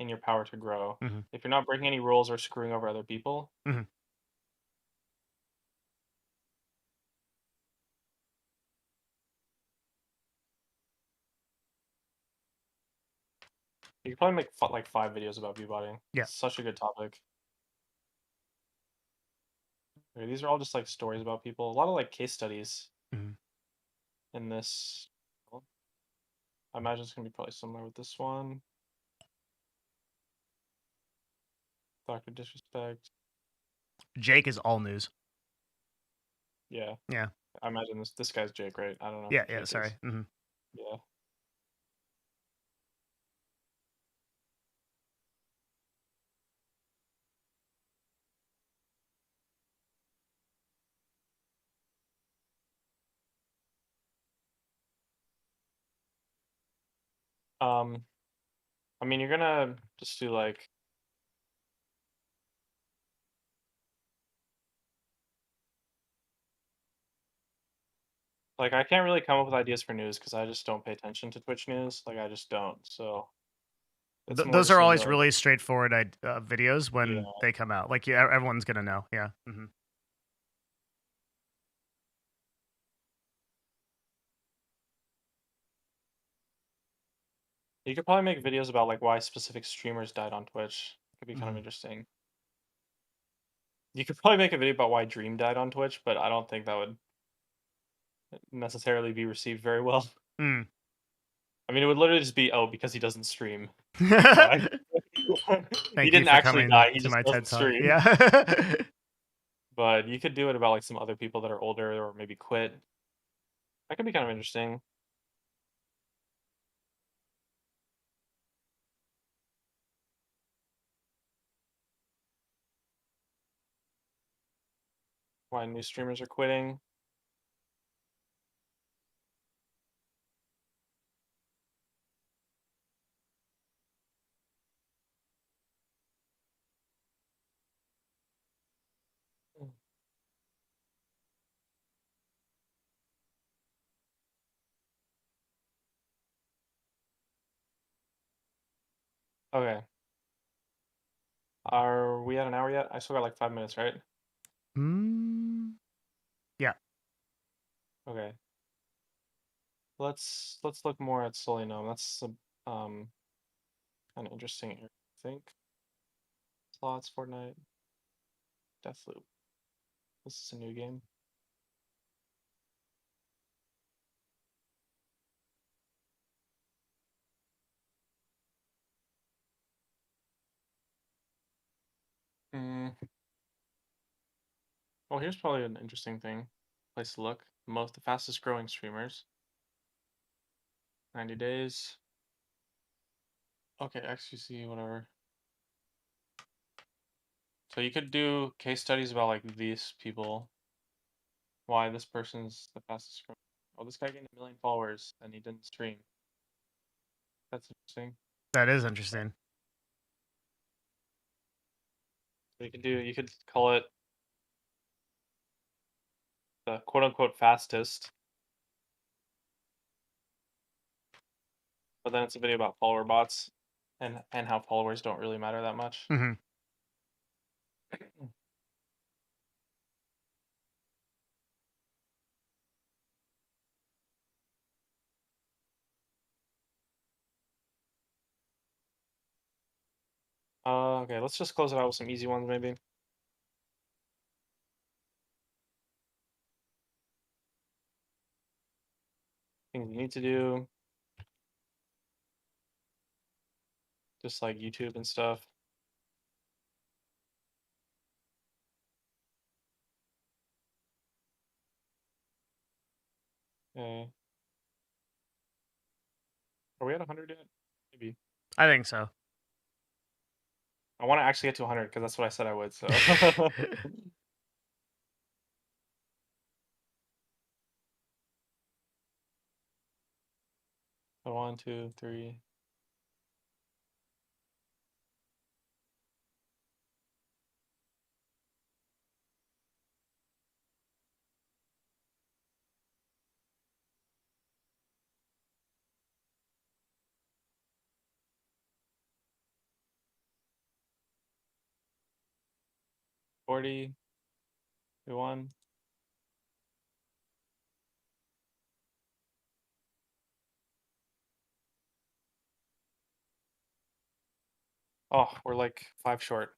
in your power to grow. Mhm. If you're not breaking any rules or screwing over other people, Mhm. you could probably make like 5 videos about viewbotting. Yeah. It's such a good topic. Okay, these are all just like stories about people. A lot of like case studies Mhm. in this. I imagine it's gonna be probably similar with this one. Dr. Disrespect. Jake is all news. Yeah. Yeah. I imagine this guy's Jake, right? I don't know Yeah. who Yeah. Jake Sorry. is. Yeah. I mean, you're gonna just do like I can't really come up with ideas for news because I just don't pay attention to Twitch news. Like I just don't. So it's more Those just are gonna be always like, really straightforward videos when yeah. they come out. Like, yeah, everyone's gonna know. Yeah. You could probably make videos about like why specific streamers died on Twitch. It could be kind of Mhm. interesting. You could probably make a video about why Dream died on Twitch, but I don't think that would necessarily be received very well. Mm. I mean, it would literally just be, oh, because he doesn't stream. That's why. Thank He you didn't for actually coming die. He to just my TED doesn't Talk. stream. Yeah. But you could do it about like some other people that are older or maybe quit. That could be kind of interesting. Why new streamers are quitting. Okay. Are we at an hour yet? I still got like 5 minutes, right? Yeah. Okay. Let's look more at Solinome. That's kind of interesting area, I think. Slots, Fortnite, Deathloop. This is a new game. Well, here's probably an interesting place to look. The fastest growing streamers. 90 days. Okay, XQC, whatever. So you could do case studies about like these people. Why this person's the fastest growing. Oh, this guy gained 1 million followers and he didn't stream. That's interesting. That is interesting. So you could call it the quote unquote fastest. But then it's a video about follower bots and how followers don't really matter that much. Mm-hmm. Okay, let's just close it out with some easy ones maybe. Things you need to do. Just like YouTube and stuff. Okay. Are we at 100 yet? Maybe. I think so. I want to actually get to 100 because that's what I said I would, so. 1, 2, 3. $40. 1. Oh, we're like 5 short.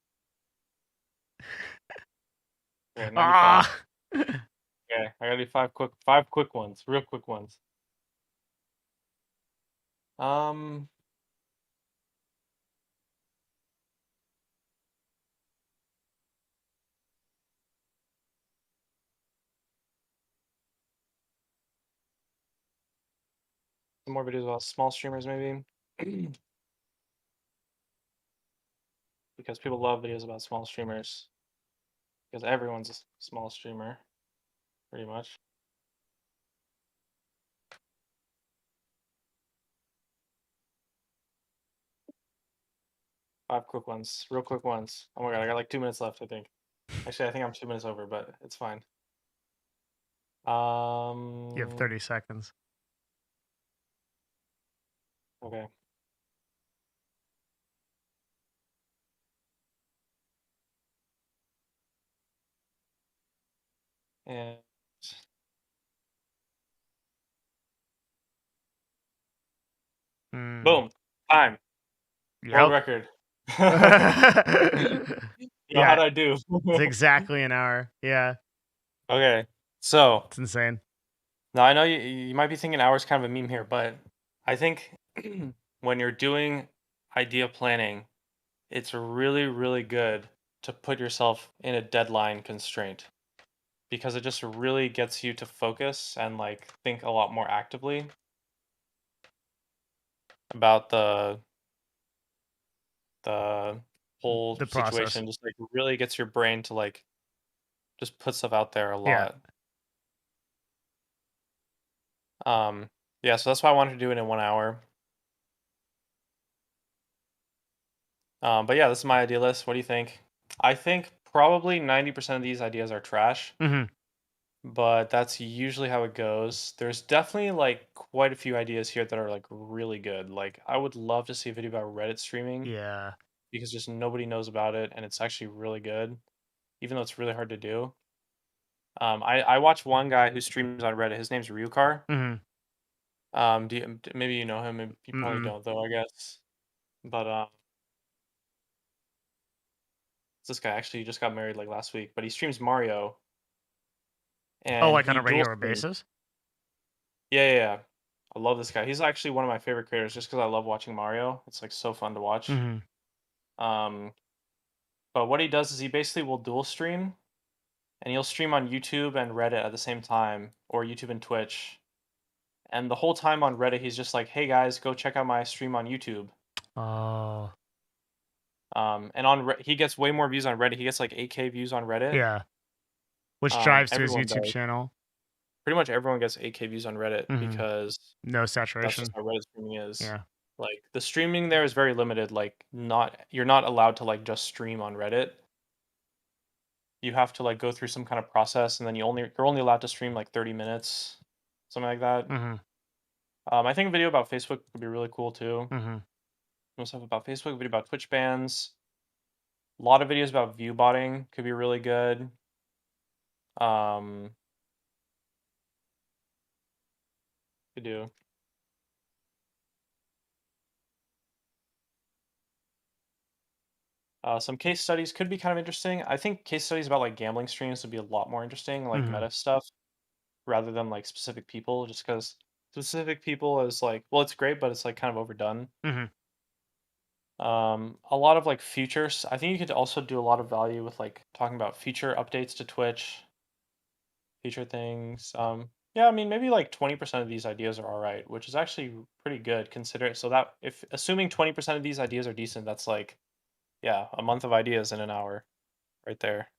Okay, 95. Ah! Okay, I gotta do 5 quick ones, real quick ones. Um, some more videos about small streamers maybe. Because people love videos about small streamers. Because everyone's a small streamer, pretty much. Five quick ones, real quick ones. Oh my god, I got like 2 minutes left, I think. Actually, I think I'm 2 minutes over, but it's fine. You have 30 seconds. Okay. And boom, time, world record. Yeah, how'd I do? it's exactly an hour. Yeah, Okay, so it's insane. now I know you might be thinking hours kind of a meme here, but I think when you're doing idea planning, it's really, really good to put yourself in a deadline constraint because it just really gets you to focus and like think a lot more actively about the whole The process. situation. Just like really gets your brain to like just put stuff out there a Yeah. lot. Yeah, so that's why I wanted to do it in 1 hour. But yeah, this is my idea list. What do you think? I think probably 90% of these ideas are trash. Mm-hmm. but that's usually how it goes. There's definitely like quite a few ideas here that are like really good. Like I would love to see a video about Reddit streaming Yeah. because just nobody knows about it and it's actually really good, even though it's really hard to do. I watch one guy who streams on Reddit. His name's Ryukar. Mm-hmm. Maybe you know him? You probably Mm-mm. don't though, I guess. But this guy actually just got married like last week, but he streams Mario Oh, and like on he a dual regular streams. basis? Yeah. I love this guy. He's actually one of my favorite creators just because I love watching Mario. It's like so fun to watch. Mm-hmm. Um, but what he does is he basically will dual stream and he'll stream on YouTube and Reddit at the same time, or YouTube and Twitch. And the whole time on Reddit, he's just like, "Hey guys, go check out my stream on YouTube." Oh, And on he gets way more views on Reddit. He gets like 8K views on Reddit. yeah. Which drives to his Everyone YouTube does. channel. Pretty much everyone gets 8K views on Reddit Mm-hmm. because No that's just saturation. how Reddit streaming is. Yeah. Like the streaming there is very limited. Like you're not allowed to like just stream on Reddit. You have to like go through some kind of process, and then you're only allowed to stream like 30 minutes, something like that. Mm-hmm. I think a video about Facebook would be really cool too. Mm-hmm. Some stuff about Facebook, a video about Twitch bans. A lot of videos about view botting could be really good. Could do. Some case studies could be kind of interesting. I think case studies about like gambling streams would be a lot more interesting, like Mm-hmm. meta stuff, rather than like specific people. Just because specific people is like, well, it's great, but it's like kind of overdone. Mm-hmm. A lot of like features. I think you could also do a lot of value with like talking about feature updates to Twitch, feature things. Yeah, I mean maybe like 20% of these ideas are all right, which is actually pretty good. Consider it. So that if assuming 20% of these ideas are decent, that's like yeah, a month of ideas in an hour, right there.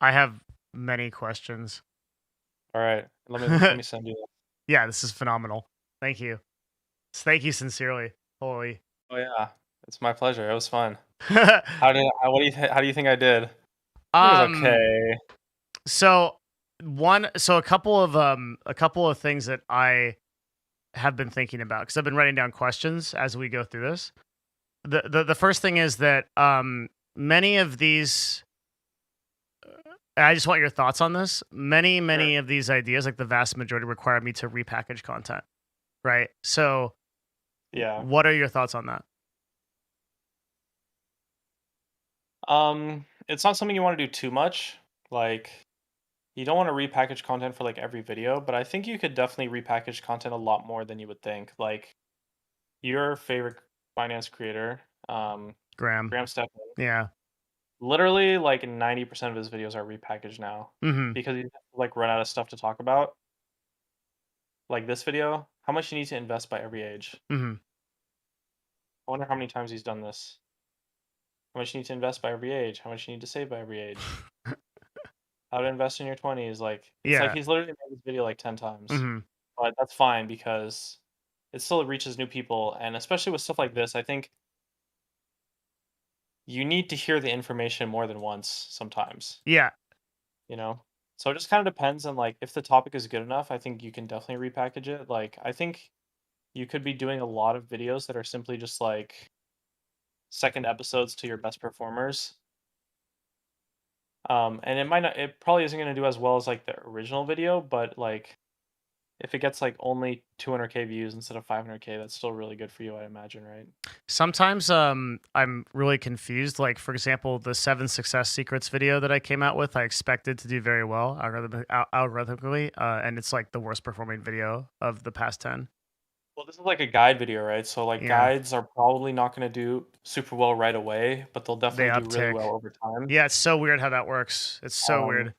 I have many questions. All right, let me send you that. Yeah, this is phenomenal. Thank you. Thank you sincerely. Holy. Oh yeah, it's my pleasure. It was fun. How do you think I did? It was okay. So a couple of things that I have been thinking about because I've been writing down questions as we go through this. The first thing is that many of these I just want your thoughts on this. Many of these ideas, like the vast majority, require me to repackage content. Right? So Yeah. what are your thoughts on that? It's not something you want to do too much. Like, you don't want to repackage content for like every video, but I think you could definitely repackage content a lot more than you would think. Like, your favorite finance creator, Graham. Stephan, Yeah. literally like 90% of his videos are repackaged now Mm-hmm. because he like run out of stuff to talk about. Like this video, how much you need to invest by every age. Mm-hmm. I wonder how many times he's done this. How much you need to invest by every age. How much you need to save by every age. How to invest in your 20s. Like it's like Yeah. he's literally made this video like 10 times. Mm-hmm. But that's fine because it still reaches new people, and especially with stuff like this, I think you need to hear the information more than once sometimes, Yeah. you know? So it just kind of depends on like if the topic is good enough, I think you can definitely repackage it. Like I think you could be doing a lot of videos that are simply just like second episodes to your best performers. And it probably isn't going to do as well as like the original video, but like if it gets like only 200K views instead of 500K, that's still really good for you, I imagine, right? Sometimes I'm really confused. Like for example, the 7 success secrets video that I came out with, I expected to do very well algorithmically, and it's like the worst performing video of the past 10. Well, this is like a guide video, right? So like Yeah. guides are probably not going to do super well right away, but they'll They definitely do really uptick. well over time. Yeah, it's so weird how that works. It's so weird.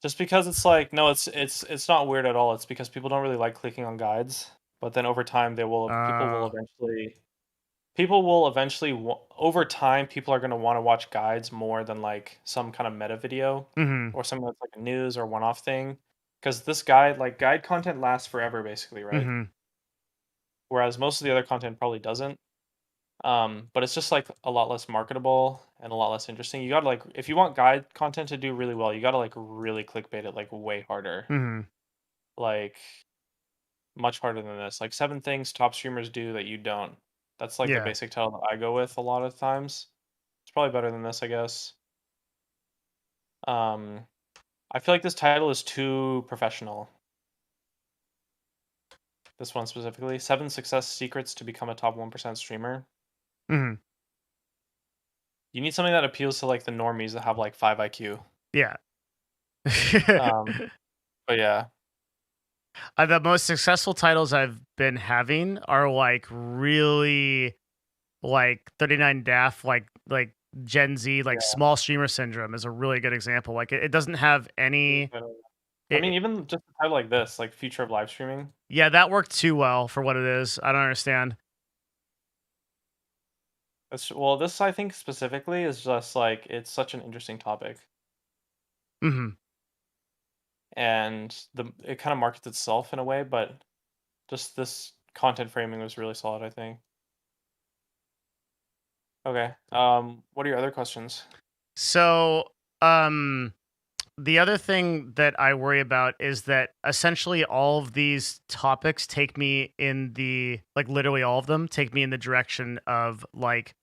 Just because it's like no, it's not weird at all. It's because people don't really like clicking on guides, but then over time people will eventually over time people are going to want to watch guides more than like some kind of meta video Mm-hmm. or something that's like a news or one-off thing, because this guide content lasts forever basically, right? Mm-hmm. Whereas most of the other content probably doesn't. But it's just like a lot less marketable and a lot less interesting. You gotta like if you want guide content to do really well, you gotta like really clickbait it like way harder. Hmm. Like much harder than this. Like 7 things top streamers do that you don't. That's like the Yeah. basic title that I go with a lot of times. It's probably better than this, I guess. Um, I feel like this title is too professional. This one specifically, 7 success secrets to become a top 1% streamer. Hmm. You need something that appeals to like the normies that have like 5 IQ. Yeah. But yeah, The most successful titles I've been having are like really like 39 Daft, like Gen Z, like yeah. small streamer syndrome is a really good example. Like it doesn't have any. I mean, even just a title like this, like future of live streaming. Yeah, that worked too well for what it is. I don't understand. Well, this I think specifically is just like it's such an interesting topic, Hmm. and it kind of markets itself in a way, but just this content framing was really solid, I think. Okay. What are your other questions? So, the other thing that I worry about is that essentially all of these topics take me in the like literally all of them take me in the direction of like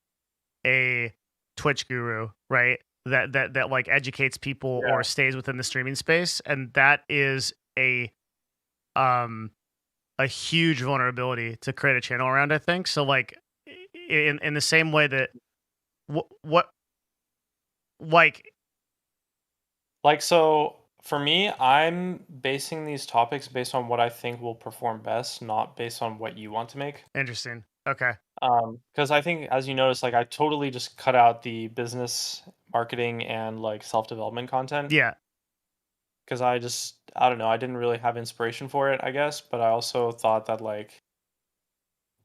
a Twitch guru, right? That like educates people Yeah. or stays within the streaming space, and that is um a huge vulnerability to create a channel around, I think. So like in the same way that what like Like so for me, I'm basing these topics based on what I think will perform best, not based on what you want to make. interesting. Okay. Because I think as you notice, like I totally just cut out the business marketing and like self-development content Yeah. because I don't know, I didn't really have inspiration for it, I guess, but I also thought that like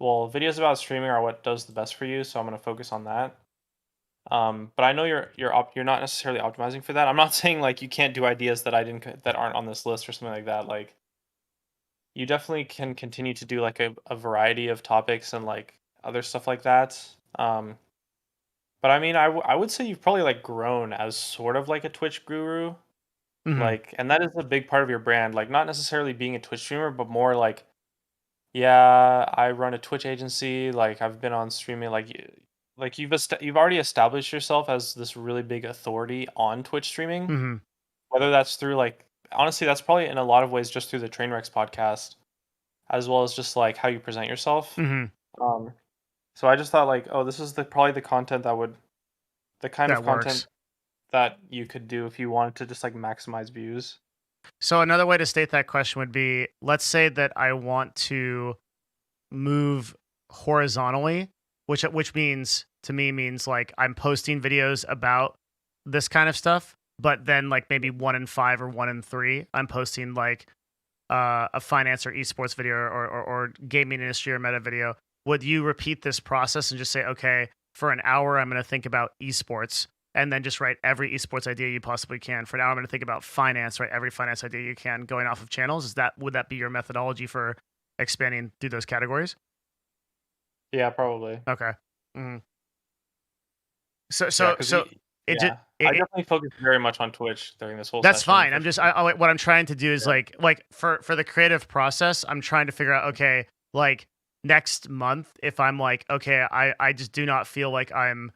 well, videos about streaming are what does the best for you, so I'm going to focus on that. But I know you're not necessarily optimizing for that. I'm not saying like you can't do ideas that that aren't on this list or something like that. Like you definitely can continue to do like a variety of topics and like other stuff like that. But I mean, I would say you've probably like grown as sort of like a Twitch guru, Hmm. like, and that is a big part of your brand. Like not necessarily being a Twitch streamer, but more like yeah, I run a Twitch agency. Like I've been on streaming. Like you've already established yourself as this really big authority on Twitch streaming. Hmm. Whether that's through like honestly, that's probably in a lot of ways just through the Trainwrecks podcast, as well as just like how you present yourself. Hmm. Um, so I just thought like, oh, this is probably the content the kind of That content works. that you could do if you wanted to just like maximize views. So another way to state that question would be, let's say that I want to move horizontally, which means to me means like I'm posting videos about this kind of stuff, but then like maybe 1 in 5 or 1 in 3, I'm posting like a finance or esports video or gaming industry or meta video. Would you repeat this process and just say, okay, for an hour I'm going to think about esports, and then just write every esports idea you possibly can? For an hour I'm going to think about finance, write every finance idea you can, going off of channels. Would that be your methodology for expanding through those categories? Yeah, probably. Okay. Mhm. So Yeah, so because so it just yeah, I definitely focused very much on Twitch during this whole that's session fine. for I'm just sure. what I'm trying to do is Yeah. like for the creative process, I'm trying to figure out, okay, like next month if I'm like, okay, I just do not feel like I'm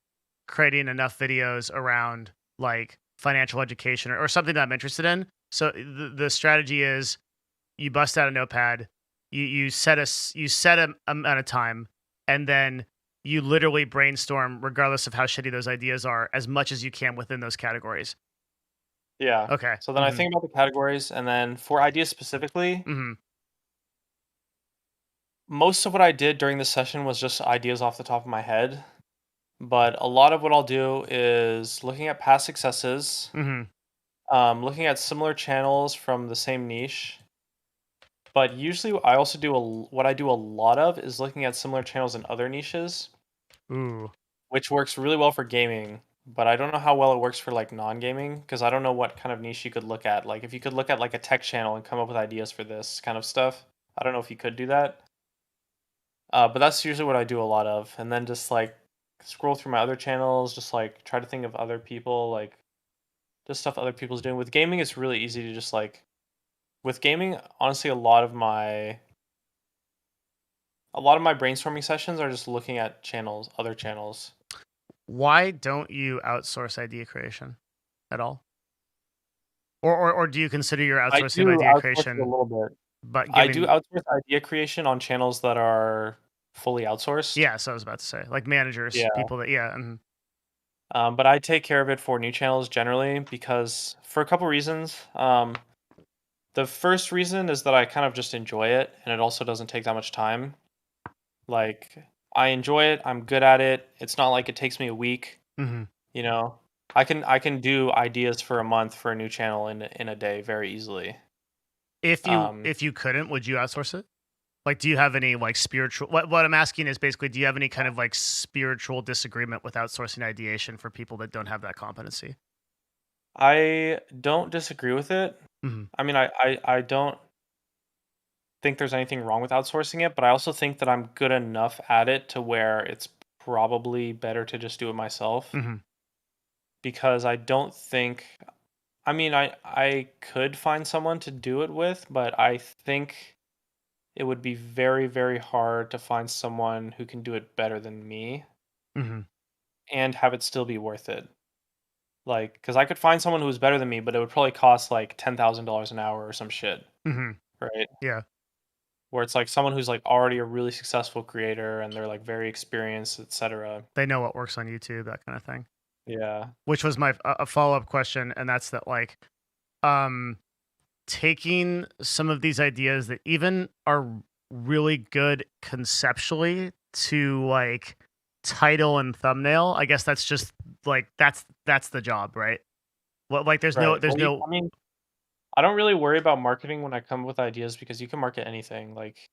creating enough videos around like financial education or something that I'm interested in. So the strategy is you bust out a notepad, you set a amount of time, and then you literally brainstorm regardless of how shitty those ideas are as much as you can within those categories. Yeah. Okay. So then I think about the categories, and then for ideas specifically, Mm-hmm. most of what I did during this session was just ideas off the top of my head. But a lot of what I'll do is looking at past successes, Mm-hmm. looking at similar channels from the same niche. But usually, I also what I do a lot of is looking at similar channels in other niches, Ooh. which works really well for gaming. But I don't know how well it works for like non-gaming because I don't know what kind of niche you could look at. Like if you could look at like a tech channel and come up with ideas for this kind of stuff, I don't know if you could do that. But that's usually what I do a lot of, and then just like scroll through my other channels, just like try to think of other people, like just stuff other people's doing. With gaming, it's really easy to just like with gaming. Honestly, a lot of my brainstorming sessions are just looking at channels, other channels. Why don't you outsource idea creation at all? Or do you consider your I outsourcing of do idea outsource it a creation, little bit. but I do giving outsource idea creation on channels that are fully outsourced. yeah, so I was about to say like managers, Yeah. people that and But I take care of it for new channels generally because for a couple reasons. The first reason is that I kind of just enjoy it, and it also doesn't take that much time. Like I enjoy it, I'm good at it. It's not like it takes me a week, mhm. you know. I can do ideas for a month for a new channel in a day very easily. Um, If you couldn't, would you outsource it? Like, do you have any like spiritual? What I'm asking is basically, do you have any kind of like spiritual disagreement with outsourcing ideation for people that don't have that competency? I don't disagree with it. Hmm. I mean, I don't think there's anything wrong with outsourcing it, but I also think that I'm good enough at it to where it's probably better to just do it myself Hmm. because I don't think I mean, I could find someone to do it with, but I think it would be very, very hard to find someone who can do it better than me Hmm. and have it still be worth it. Like, because I could find someone who was better than me, but it would probably cost like $10,000 an hour or some shit, Hmm. right? Yeah, Where it's like someone who's like already a really successful creator and they're like very experienced, etc. they know what works on YouTube, that kind of thing. Yeah. Which was my a follow up question, and that's that like, um, taking some of these ideas that even are really good conceptually to like title and thumbnail. I guess that's just like that's the job, right? Well, like Right. there's Well, no. I mean, I don't really worry about marketing when I come up with ideas because you can market anything. Like,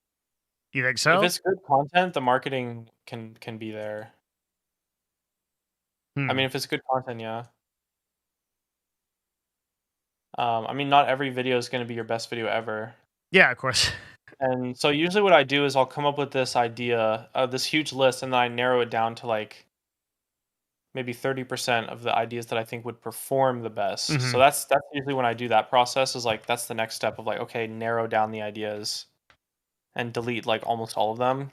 You think if so? it's good content, the marketing can be there. I Hmm. mean, if it's good content, yeah. I mean, not every video is going to be your best video ever. Yeah, of course. And so usually what I do is I'll come up with this idea, this huge list, and then I narrow it down to like maybe 30% of the ideas that I think would perform the best. So Hmm. that's usually when I do that process is like that's the next step of like, okay, narrow down the ideas and delete like almost all of them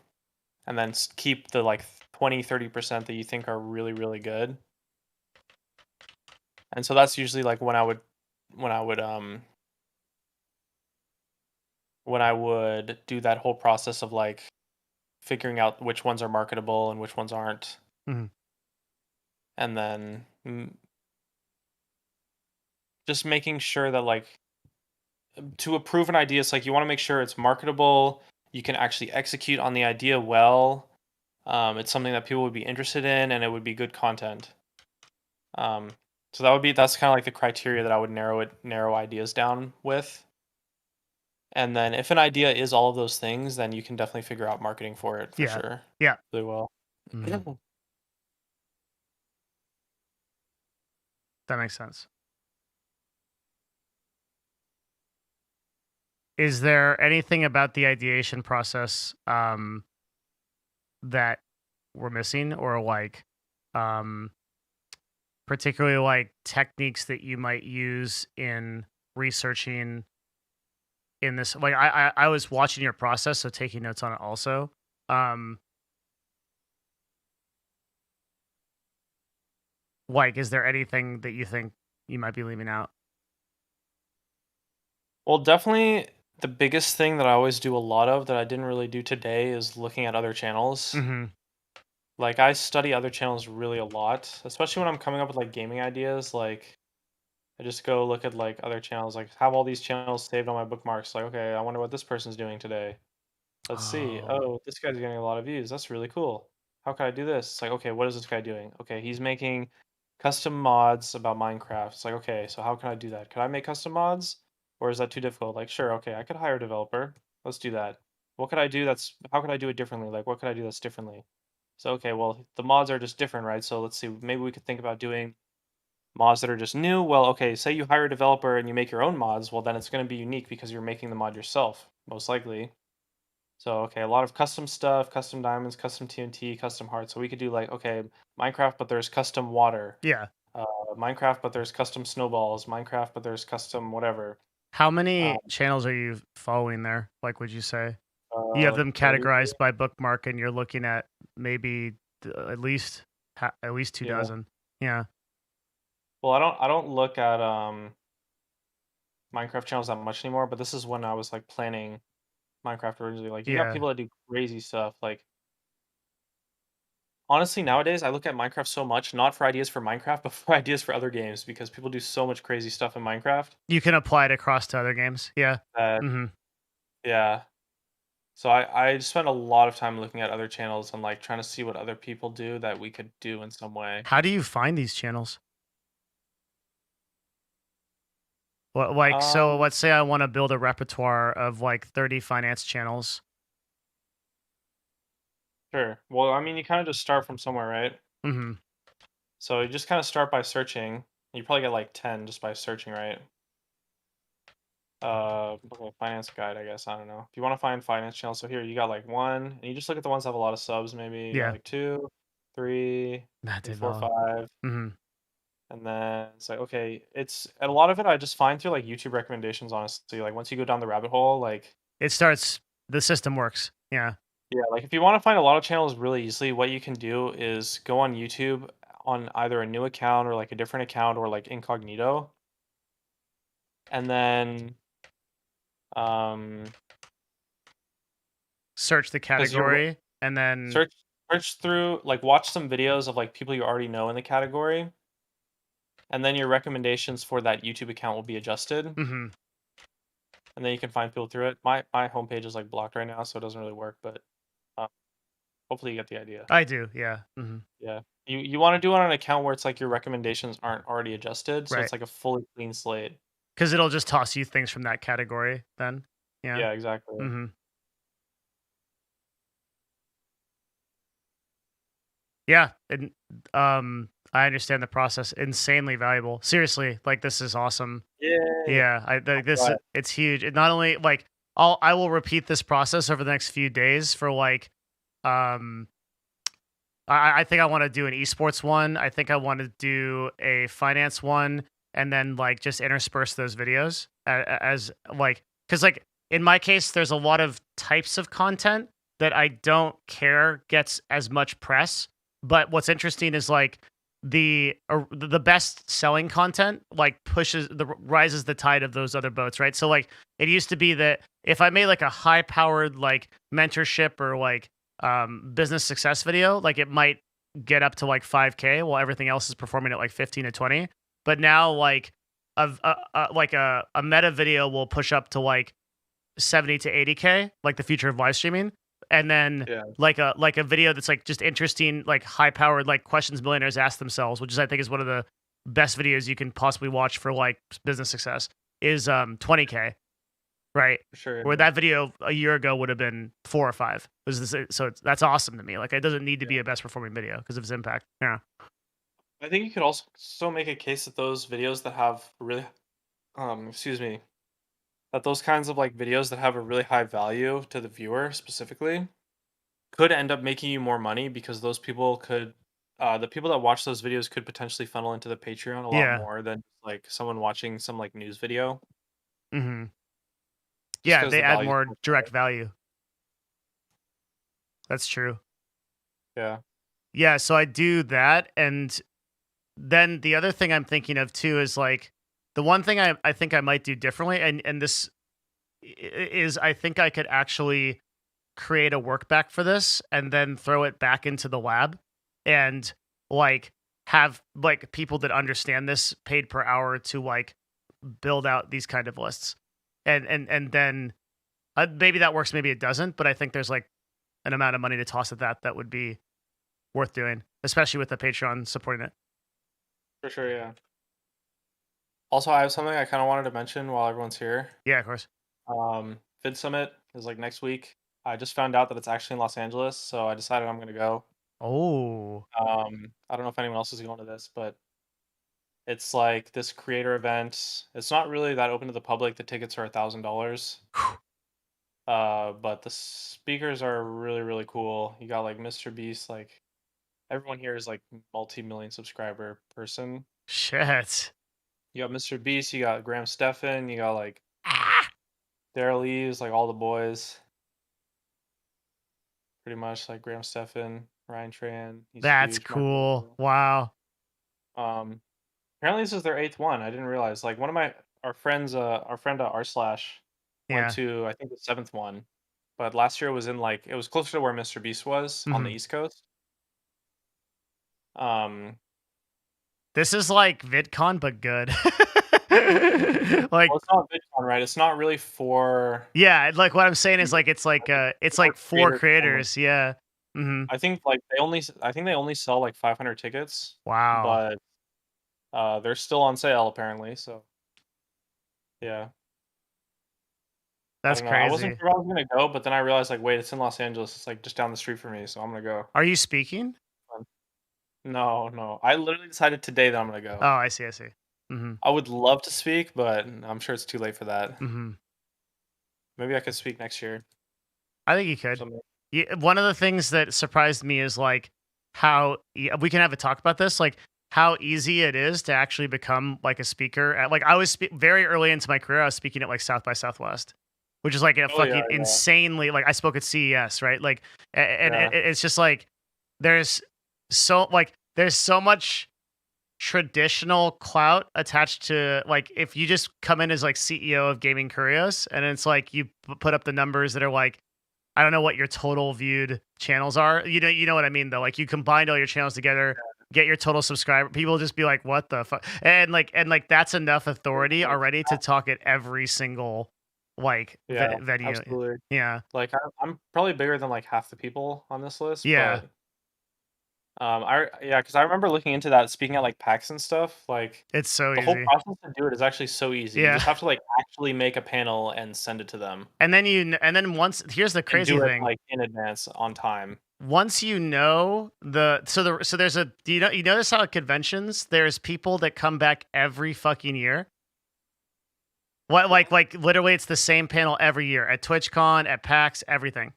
and then keep the like 20-30% that you think are really, really good. And so that's usually like when I would when I would do that whole process of like figuring out which ones are marketable and which ones aren't, Hmm. and then just making sure that like to approve an idea, it's like you want to make sure it's marketable, you can actually execute on the idea well. It's something that people would be interested in, and it would be good content. Um, so that's kind of like the criteria that I would narrow ideas down with. And then if an idea is all of those things, then you can definitely figure out marketing for it for Yeah. sure. Yeah. Really well. Mhm. That makes sense. Is there anything about the ideation process that we're missing, or like, um, particularly like techniques that you might use in researching in this? Like, I was watching your process, so taking notes on it also. Um, like, is there anything that you think you might be leaving out? Well, definitely the biggest thing that I always do a lot of that I didn't really do today is looking at other channels. Hmm. Like I study other channels really a lot, especially when I'm coming up with like gaming ideas. Like I just go look at like other channels, like have all these channels saved on my bookmarks. Like, okay, I wonder what this person's doing today. Let's see. Oh, Oh, this guy's getting a lot of views. That's really cool. How can I do this? It's like, okay, what is this guy doing? Okay, he's making custom mods about Minecraft. It's like, okay, so how can I do that? Could I make custom mods? Or is that too difficult? Like, sure, okay, I could hire a developer. Let's do that. What could I do how could I do it differently? Like, what could I do that's differently? So, okay, well, the mods are just different, right? So let's see, maybe we could think about doing mods that are just new. Well, okay, say you hire a developer and you make your own mods. Well, then it's going to be unique because you're making the mod yourself, most likely. So okay, a lot of custom stuff, custom diamonds, custom TNT, custom hearts. So we could do like, okay, Minecraft, but there's custom water. Yeah. Minecraft, but there's custom snowballs. Minecraft, but there's custom whatever. How Um, many channels are you following there? Like, would you say you have like them 30. categorized by bookmark, and you're looking at maybe at least 2 Yeah. dozen? Yeah. Well, I don't look at Minecraft channels that much anymore, but this is when I was like planning Minecraft originally. Like you got Yeah. people that do crazy stuff. Like honestly, nowadays I look at Minecraft so much, not for ideas for Minecraft, but for ideas for other games because people do so much crazy stuff in Minecraft You can apply it across to other games. Yeah. that Hmm. yeah. So I spend a lot of time looking at other channels and like trying to see what other people do that we could do in some way. How do you find these channels? What, like, so Um, let's say I want to build a repertoire of like 30 finance channels. sure. Well, I mean, you kind of just start from somewhere, right? Hmm. So you just kind of start by searching. You probably get like 10 just by searching, right? Okay, finance guide, I guess. I don't know. If you want to find finance channels, so here you got like one, and you just look at the ones that have a lot of subs, maybe. You got Yeah. like two, three, Matt maybe four, Devin. five. Hmm. And then it's like, okay, it's and a lot of it I just find through like YouTube recommendations, honestly. Like once you go down the rabbit hole, like It starts. The system works. Yeah. yeah, like if you want to find a lot of channels really easily, what you can do is go on YouTube on either a new account or like a different account or like incognito. And then um Search the because you're category and then. search search through like watch some videos of like people you already know in the category, and then your recommendations for that YouTube account will be adjusted, Hmm. and then you can find people through it. My homepage is like blocked right now, so it doesn't really work, but uh, hopefully you get the idea. I do. Yeah. Hmm. Yeah. You want to do it on an account where it's like your recommendations aren't already adjusted, so Right. it's like a fully clean slate. Because it'll just toss you things from that category then. Yeah. Yeah, exactly. Hmm. Yeah. And I understand the process. Insanely valuable. Seriously, like this is awesome. Yay. Yeah. I'm glad. It's huge. It not only like I will repeat this process over the next few days for like um I think I want to do an esports one. I think I want to do a finance one, and then like just intersperse those videos as like because like in my case, there's a lot of types of content that I don't care gets as much press. But what's interesting is like the best selling content like rises the tide of those other boats, right? So like it used to be that if I made like a high powered like mentorship or like business success video, like it might get up to like 5K while everything else is performing at like 15 to 20. But now like a meta video will push up to like 70 to 80K, like the future of live streaming. And then Yeah, like a video that's like just interesting, like high powered, like questions millionaires ask themselves, which is I think is one of the best videos you can possibly watch for like business success, is 20K, right? for sure. Where that video a year ago would have been 4 or 5. That's awesome to me. Like it doesn't need to be a best performing video because of its impact. Yeah. I think you could also still make a case that those videos that have really excuse me, that those kinds of like videos that have a really high value to the viewer specifically could end up making you more money because those people could the people that watch those videos could potentially funnel into the Patreon a lot Yeah. more than like someone watching some like news video Hmm. just Yeah. because They the add value is more so direct high. value. That's true. Yeah. Yeah. So I do that. And then the other thing I'm thinking of too is like the one thing I think I might do differently. And this is I think I could actually create a work back for this and then throw it back into the lab and like have like people that understand this paid per hour to like build out these kind of lists and then maybe that works, maybe it doesn't, but I think there's like an amount of money to toss at that would be worth doing, especially with the Patreon supporting it. For sure, yeah. Also, I have something I kind of wanted to mention while everyone's here. Yeah, of course. Vid Summit is like next week. I just found out that it's actually in Los Angeles, so I decided I'm gonna go. Oh. I don't know if anyone else is going to this, but it's like this creator event. It's not really that open to the public. The tickets are $1,000. But the speakers are really, really cool. You got like Mr. Beast, like everyone here is like multi-million subscriber person. Shit. You got Mr. Beast, you got Graham Stephan, you got like Ah, Daryl Leaves, like all the boys. Pretty much like Graham Stephan, Ryan Tran, he's that's huge. Mark cool. Rubio. Wow. Apparently this is their 8th one. I didn't realize. Like one of our friends, our friend R slash went Yeah. to I think the 7th one, but last year was in like it was closer to where Mr. Beast was on the Mhm. East Coast. Um, This is like VidCon, but good. well, Like, it's not VidCon, right? It's not really for yeah, like what I'm saying is like it's for like for creators only. creators. Yeah. Hmm. I think like I think they only sell like 500 tickets, Wow. but they're still on sale apparently. So yeah. I That's don't know. I wasn't crazy. sure if I was gonna go, but then I realized like, wait, it's in Los Angeles. It's like just down the street for me, so I'm gonna go. Are you speaking? No, no. I literally decided today that I'm gonna Oh, go. I see. I see. Hmm. I would love to speak, but I'm sure it's too late for that. Hmm. Maybe I could speak next year I think you or could. something. Yeah, one of the things that surprised me is like how we can have a talk about this, like how easy it is to actually become like a speaker. Like I was very early into my career, I was speaking at like South by Southwest, which is like a Oh yeah, fucking yeah, insanely like I spoke at CES, right? Like, and yeah, it's just like there's there's so much traditional clout attached to like if you just come in as like CEO of Gaming Curios and it's like you put up the numbers that are like I don't know what your total viewed channels are. You know what I mean though. Like you combined all your channels together, get your total subscriber. People just be like, "What the fuck?" And like that's enough authority already to talk at every single like yeah. venue. Absolutely. Yeah, Like I'm probably bigger than like half the people on this list, yeah. but because I remember looking into that, speaking at like PAX and stuff. Like It's so the whole easy. process to do it is actually so easy. You Yeah, just have to like actually make a panel and send it to them, and then once here's the and crazy do it thing. like in advance on time. Once you know so there's a do you notice how at conventions there's people that come back every fucking year. What like literally it's the same panel every year at TwitchCon, at PAX, everything.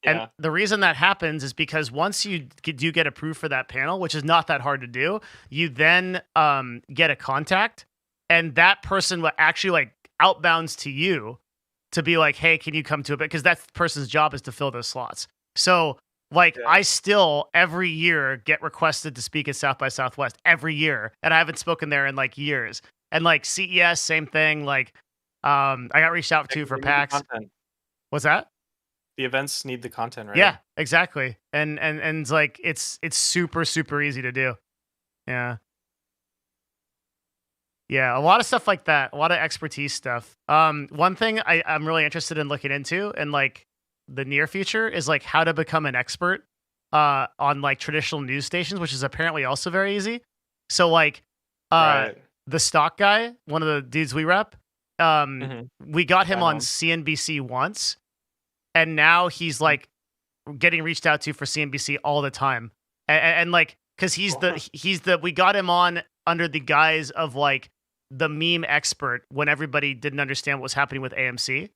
And Yeah, the reason that happens is because once you do get approved for that panel, which is not that hard to do, you then get a contact, and that person will actually like outbounds to you to be like, "Hey, can you come to it?" Because that person's job is to fill those slots. So like yeah. I still every year get requested to speak at South by Southwest every year, and I haven't spoken there in like years. And like CES, same thing. Like I got reached out Yeah, to 'cause for they need the PAX. content. What's that? The events need the content, right? Yeah, exactly. And it's like it's super super easy to do. Yeah. Yeah, a lot of stuff like that, a lot of expertise stuff. One thing I'm really interested in looking into in like the near future is like how to become an expert on like traditional news stations, which is apparently also very easy. So like Right. the stock guy, one of the dudes we rep, Mhm. we got Yeah, him I know on 'em. CNBC once, and now he's like getting reached out to for CNBC all the time, and like because he's the we got him on under the guise of like the meme expert when everybody didn't understand what was happening with AMC,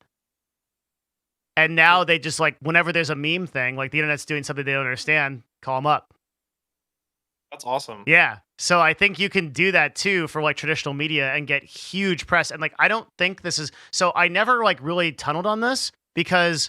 and now they just like whenever there's a meme thing like the internet's doing something they don't understand, call him up. That's awesome. Yeah, so I think you can do that too for like traditional media and get huge press. And like I don't think this is so I never like really tunneled on this because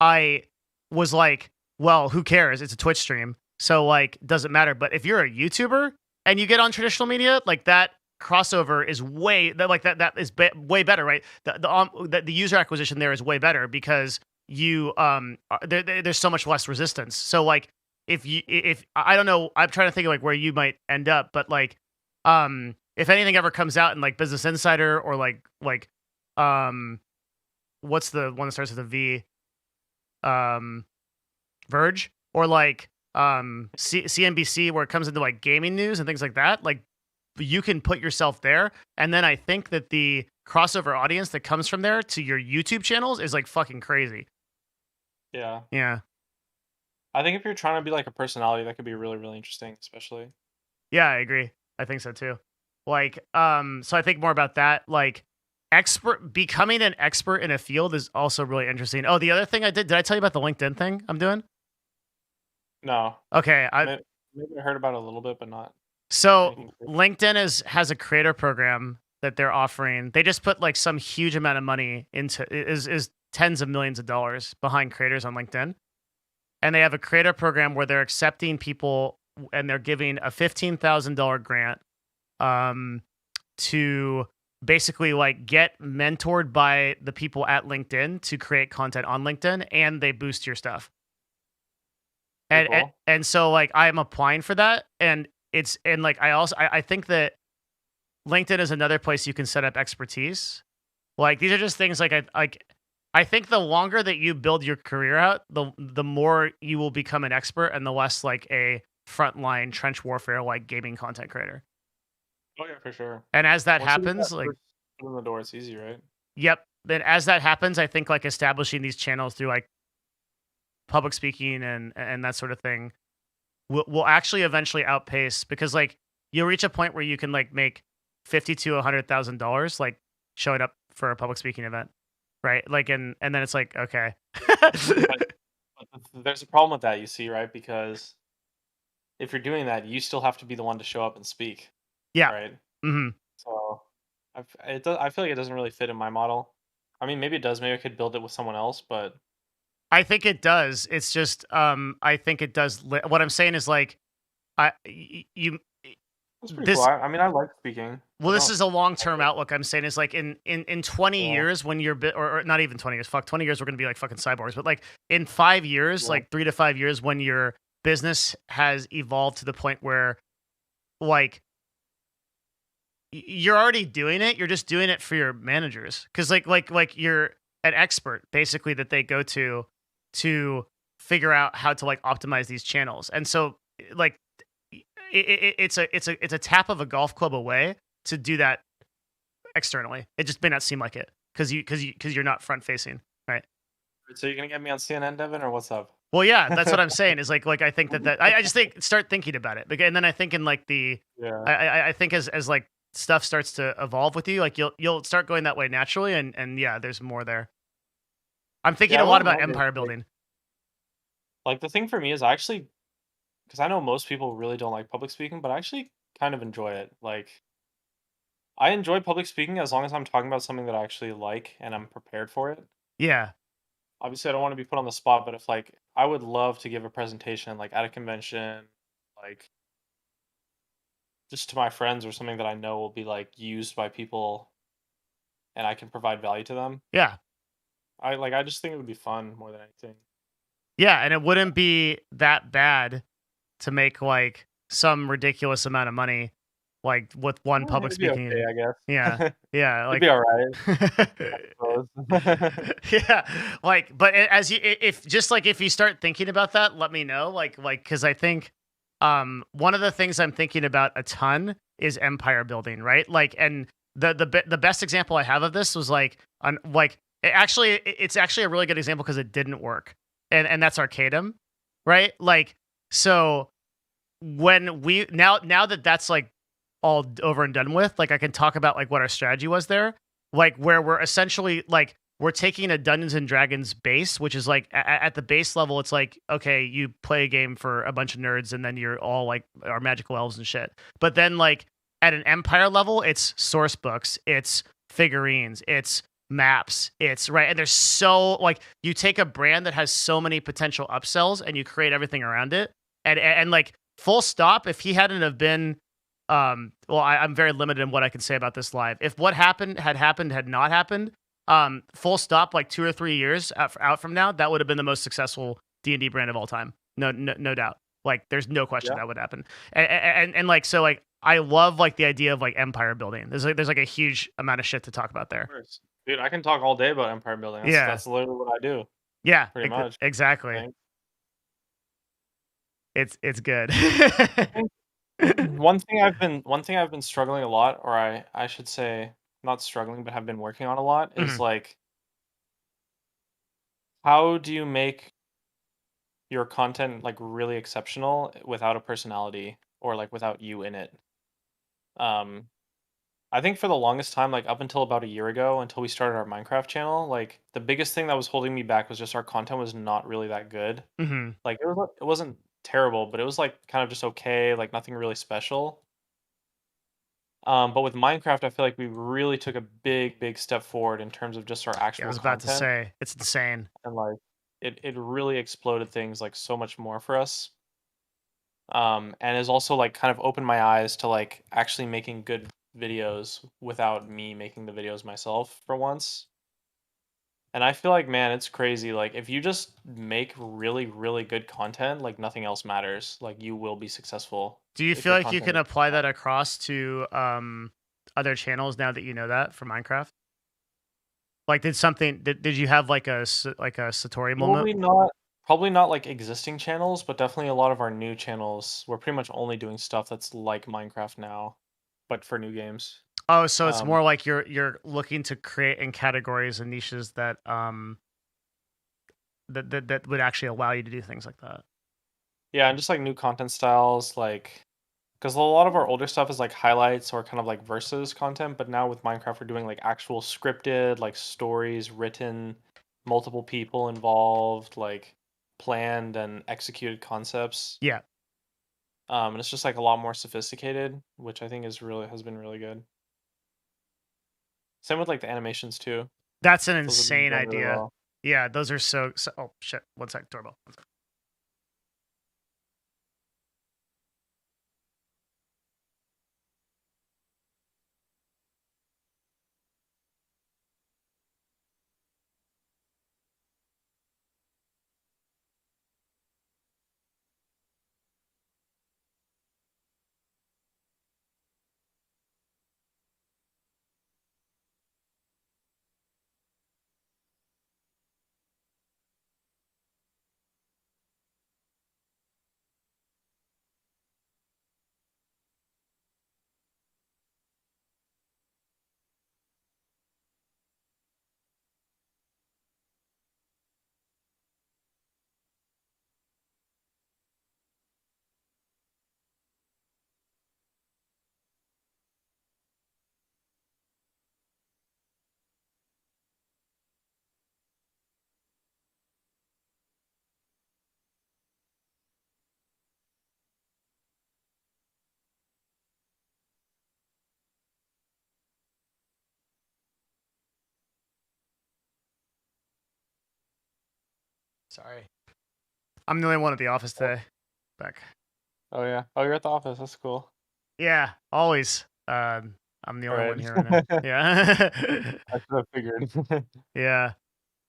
I was like, well, who cares? It's a Twitch stream. So like doesn't matter. But if you're a YouTuber and you get on traditional media, like that crossover is that is way better, right? The user acquisition there is way better because you there's so much less resistance. So like if I don't know, I'm trying to think of like where you might end up, but like if anything ever comes out in like Business Insider or like what's the one that starts with a V? Verge or like CNBC where it comes into like gaming news and things like that, like you can put yourself there. And then I think that the crossover audience that comes from there to your YouTube channels is like fucking crazy. Yeah. Yeah. I think if you're trying to be like a personality, that could be really, really interesting, especially. Yeah, I agree. I think so too. Like, so I think more about that. Like, becoming an expert in a field is also really interesting. Oh, the other thing I did I tell you about the LinkedIn thing I'm doing? No. Okay, Maybe I heard about it a little bit, but not so anything crazy. LinkedIn has a creator program that they're offering. They just put like some huge amount of money into is tens of millions of dollars behind creators on LinkedIn. And they have a creator program where they're accepting people and they're giving a $15,000 grant to basically like get mentored by the people at LinkedIn to create content on LinkedIn, and they boost your stuff. Pretty cool. And so like I'm applying for that, and like I think that LinkedIn is another place you can set up expertise. Like these are just things like I think the longer that you build your career out, the more you will become an expert and the less like a frontline trench warfare like gaming content creator. Oh yeah, for sure. And as that Once you get happens, that like first foot in the door, it's easy, right? yep. Then as that happens, I think like establishing these channels through like public speaking and that sort of thing will actually eventually outpace, because like you'll reach a point where you can like make $50,000 to $100,000 like showing up for a public speaking event, right? Like and then it's like okay. But there's a problem with that, you see, right? Because if you're doing that, you still have to be the one to show up and speak, Yeah. right? Hmm. So I feel like it doesn't really fit in my model. I mean, maybe it does. Maybe I could build it with someone else, but I think it does. It's just I think it does. What I'm saying is like you it's pretty this cool. I mean, I like speaking. well, I this don't. is a long-term outlook. I'm saying is like in 20 Yeah. years when you're or not even 20 years, fuck 20 years we're going to be like fucking cyborgs, but like in 5 years, Yeah. like 3 to 5 years when your business has evolved to the point where like you're already doing it, you're just doing it for your managers cuz like you're an expert basically that they go to figure out how to like optimize these channels. And so like it's a tap of a golf club away to do that externally. It just may not seem like it because you're not front facing, right? So you're gonna get me on CNN, Devin, or what's up? Well, yeah, that's what I'm saying. Is like I think that I just think start thinking about it, and then I think in like the Yeah. I think as like stuff starts to evolve with you, like you'll start going that way naturally, and yeah, there's more there. I'm thinking Yeah, I a lot wouldn't about mind it. empire building. Like the thing for me is I actually, because I know most people really don't like public speaking, but I actually kind of enjoy it. Like I enjoy public speaking as long as I'm talking about something that I actually like and I'm prepared for it. Yeah, Obviously, I don't want to be put on the spot, but if like I would love to give a presentation like at a convention, like just to my friends or something that I know will be like used by people and I can provide value to them. yeah, I just think it would be fun more than anything. yeah, and it wouldn't be that bad to make like some ridiculous amount of money, like with one public It'd be okay, speaking. I guess. Yeah, yeah, It'd like be all right. I suppose. yeah, like but as you if just like if you start thinking about that, let me know, like because I think one of the things I'm thinking about a ton is empire building, right? Like and the best example I have of this was like on like it's actually a really good example because it didn't work, and that's Arcadum, right? Like so when we now that that's like all over and done with, like I can talk about like what our strategy was there, like where we're essentially like we're taking a Dungeons and Dragons base, which is like at the base level, it's like okay, you play a game for a bunch of nerds, and then you're all like our magical elves and shit. But then like at an empire level, it's source books, it's figurines, it's maps, it's right, and there's so like you take a brand that has so many potential upsells and you create everything around it, and like full stop. If he hadn't have been well, I'm very limited in what I can say about this live. If what happened had not happened, full stop, like 2 or 3 years out from now, that would have been the most successful D&D brand of all time. No doubt. Like, there's no question Yeah. that would happen. And like, so like, I love like the idea of like empire building. There's like a huge amount of shit to talk about there. Dude, I can talk all day about empire building. That's literally what I do. Yeah, Pretty much. exactly. Right? It's good. One thing I've been struggling a lot, or I should say not struggling, but have been working on a lot is Mhm. like how do you make your content like really exceptional without a personality or like without you in it? Um I think for the longest time, like up until about a year ago, until we started our Minecraft channel, like the biggest thing that was holding me back was just our content was not really that good. Mm-hmm. Like it wasn't terrible, but it was like kind of just okay, like nothing really special. But with Minecraft, I feel like we really took a big step forward in terms of just our Yeah, I actual was about to content, say it's insane. and like it really exploded things like so much more for us. And has also like kind of opened my eyes to like actually making good videos without me making the videos myself for once. And I feel like, man, it's crazy. Like if you just make really good content, like nothing else matters. Like you will be successful Do you if feel your like you content can is apply that across to other channels now that you know that for Minecraft? Like, did you have like a Satori moment? probably not like existing channels, but definitely a lot of our new channels. We're pretty much only doing stuff that's like Minecraft now, but for new games. Oh, so it's Um, more like you're looking to create in categories and niches that that would actually allow you to do things like that. yeah, and just like new content styles, like because a lot of our older stuff is like highlights or kind of like versus content, but now with Minecraft, we're doing like actual scripted, like stories written, multiple people involved, like planned and executed concepts. Yeah, And it's just like a lot more sophisticated, which I think has been really good. Same with like the animations too; that's an those have been insane done really idea. well. Yeah, those are so. Oh shit! One sec, doorbell. One sec. Sorry, I'm the only one at the office today. Back. Oh yeah. Oh, you're at the office. That's cool. Yeah, always. I'm the All only right. one here right now. Yeah. I should have figured. Yeah.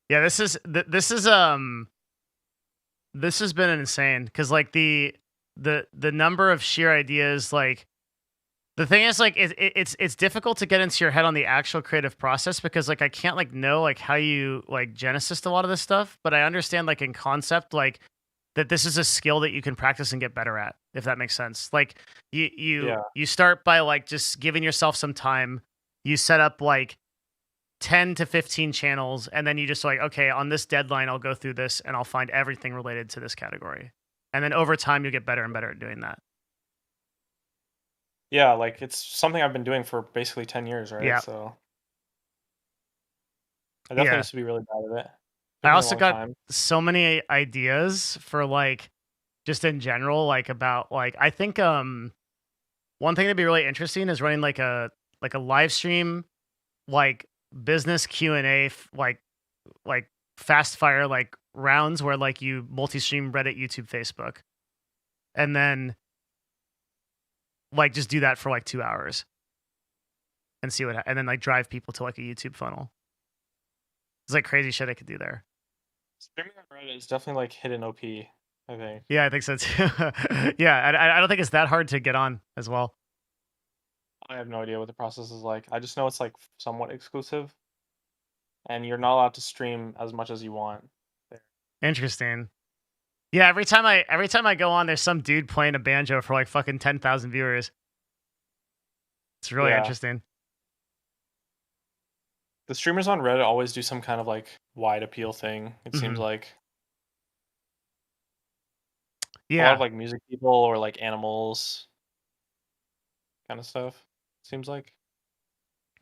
Yeah, this has been insane cuz like the number of sheer ideas like the thing is like it's difficult to get into your head on the actual creative process because like I can't like know like how you like genesis a lot of this stuff, but I understand like in concept like that this is a skill that you can practice and get better at, if that makes sense. Like Yeah. you start by like just giving yourself some time. You set up like 10 to 15 channels and then you just like, okay, on this deadline I'll go through this and I'll find everything related to this category. And then over time you get better and better at doing that. Yeah, like it's something I've been doing for basically 10 years, right? Yeah. So I definitely Yeah. used to be really bad at it. I Took me a also long got time. so many ideas for like just in general, like about like I think one thing that'd be really interesting is running like a live stream like business Q&A like fast fire like rounds where like you multi-stream Reddit, YouTube, Facebook. And then like just do that for like 2 hours and see and then like drive people to like a YouTube funnel. It's like crazy shit I could do there. Streaming on Reddit is definitely like hidden OP, I think. Yeah, I think so too. Yeah, I don't think it's that hard to get on as well. I have no idea what the process is like. I just know it's like somewhat exclusive, and you're not allowed to stream as much as you want there. Interesting. Yeah, every time I go on, there's some dude playing a banjo for like fucking 10,000 viewers. It's really Yeah. interesting. The streamers on Reddit always do some kind of like wide appeal thing, it seems Mhm. like. A lot of Yeah, like music people or like animals kind of stuff, seems like.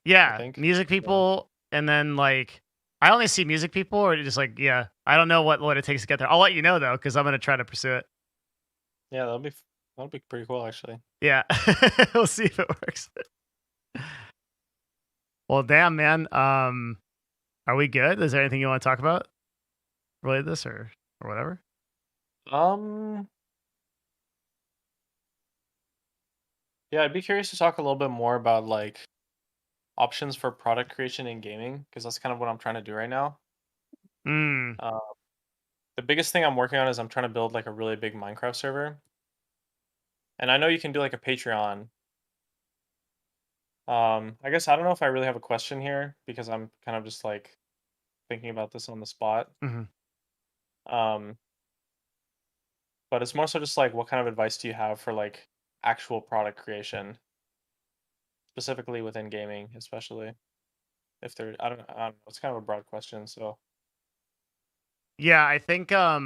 Yeah, think. music people, and then like I only see music people, or just like I don't know what it takes to get there. I'll let you know though, because I'm gonna try to pursue it. Yeah, that'll be pretty cool actually. Yeah, we'll see if it works. Well, damn, man. Are we good? Is there anything you want to talk about related to this or whatever? Yeah, I'd be curious to talk a little bit more about like options for product creation in gaming because that's kind of what I'm trying to do right now. Mm. Uh, the biggest thing I'm working on is I'm trying to build like a really big Minecraft server, and I know you can do like a Patreon. I guess I don't know if I really have a question here because I'm kind of just like thinking about this on the spot. Hmm. Um, but it's more so just like what kind of advice do you have for like actual product creation, specifically within gaming, especially if there I don't know, it's kind of a broad question, so Yeah, I think I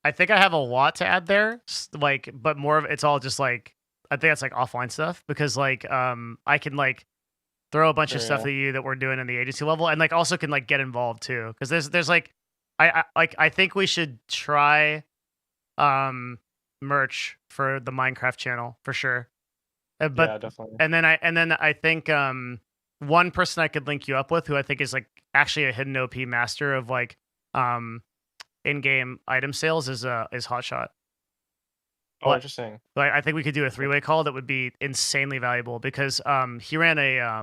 have a lot to add there. Like, but more of it's all just like I think that's like offline stuff because like I can like throw a bunch of sure, stuff yeah. at you that we're doing in the agency level, and like also can like get involved too because there's like I think we should try merch for the Minecraft channel for sure. But Yeah, definitely. and then I think one person I could link you up with who I think is like actually a hidden OP master of like um in-game item sales is Hotshot. Oh, But interesting. I think we could do a three-way call that would be insanely valuable because he ran a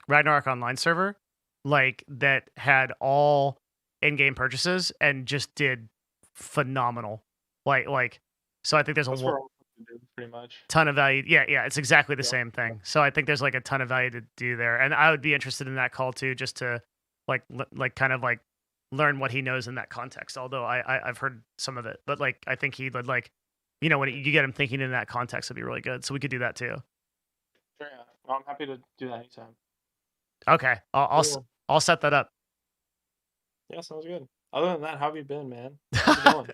Ragnarok online server like that had all in-game purchases and just did phenomenal. Like so I think there's That's a where I'm looking to do pretty much. ton of value. Yeah, it's exactly the Yeah. same thing. So I think there's like a ton of value to do there, and I would be interested in that call too, just to like kind of like learn what he knows in that context. Although I've heard some of it, but like I think he would like, when you get him thinking in that context, would be really good. So we could do that too. Sure, yeah. No, I'm happy to do that anytime. Okay, Cool. I'll set that up. Yeah, sounds good. Other than that, how have you been, man? How's it going?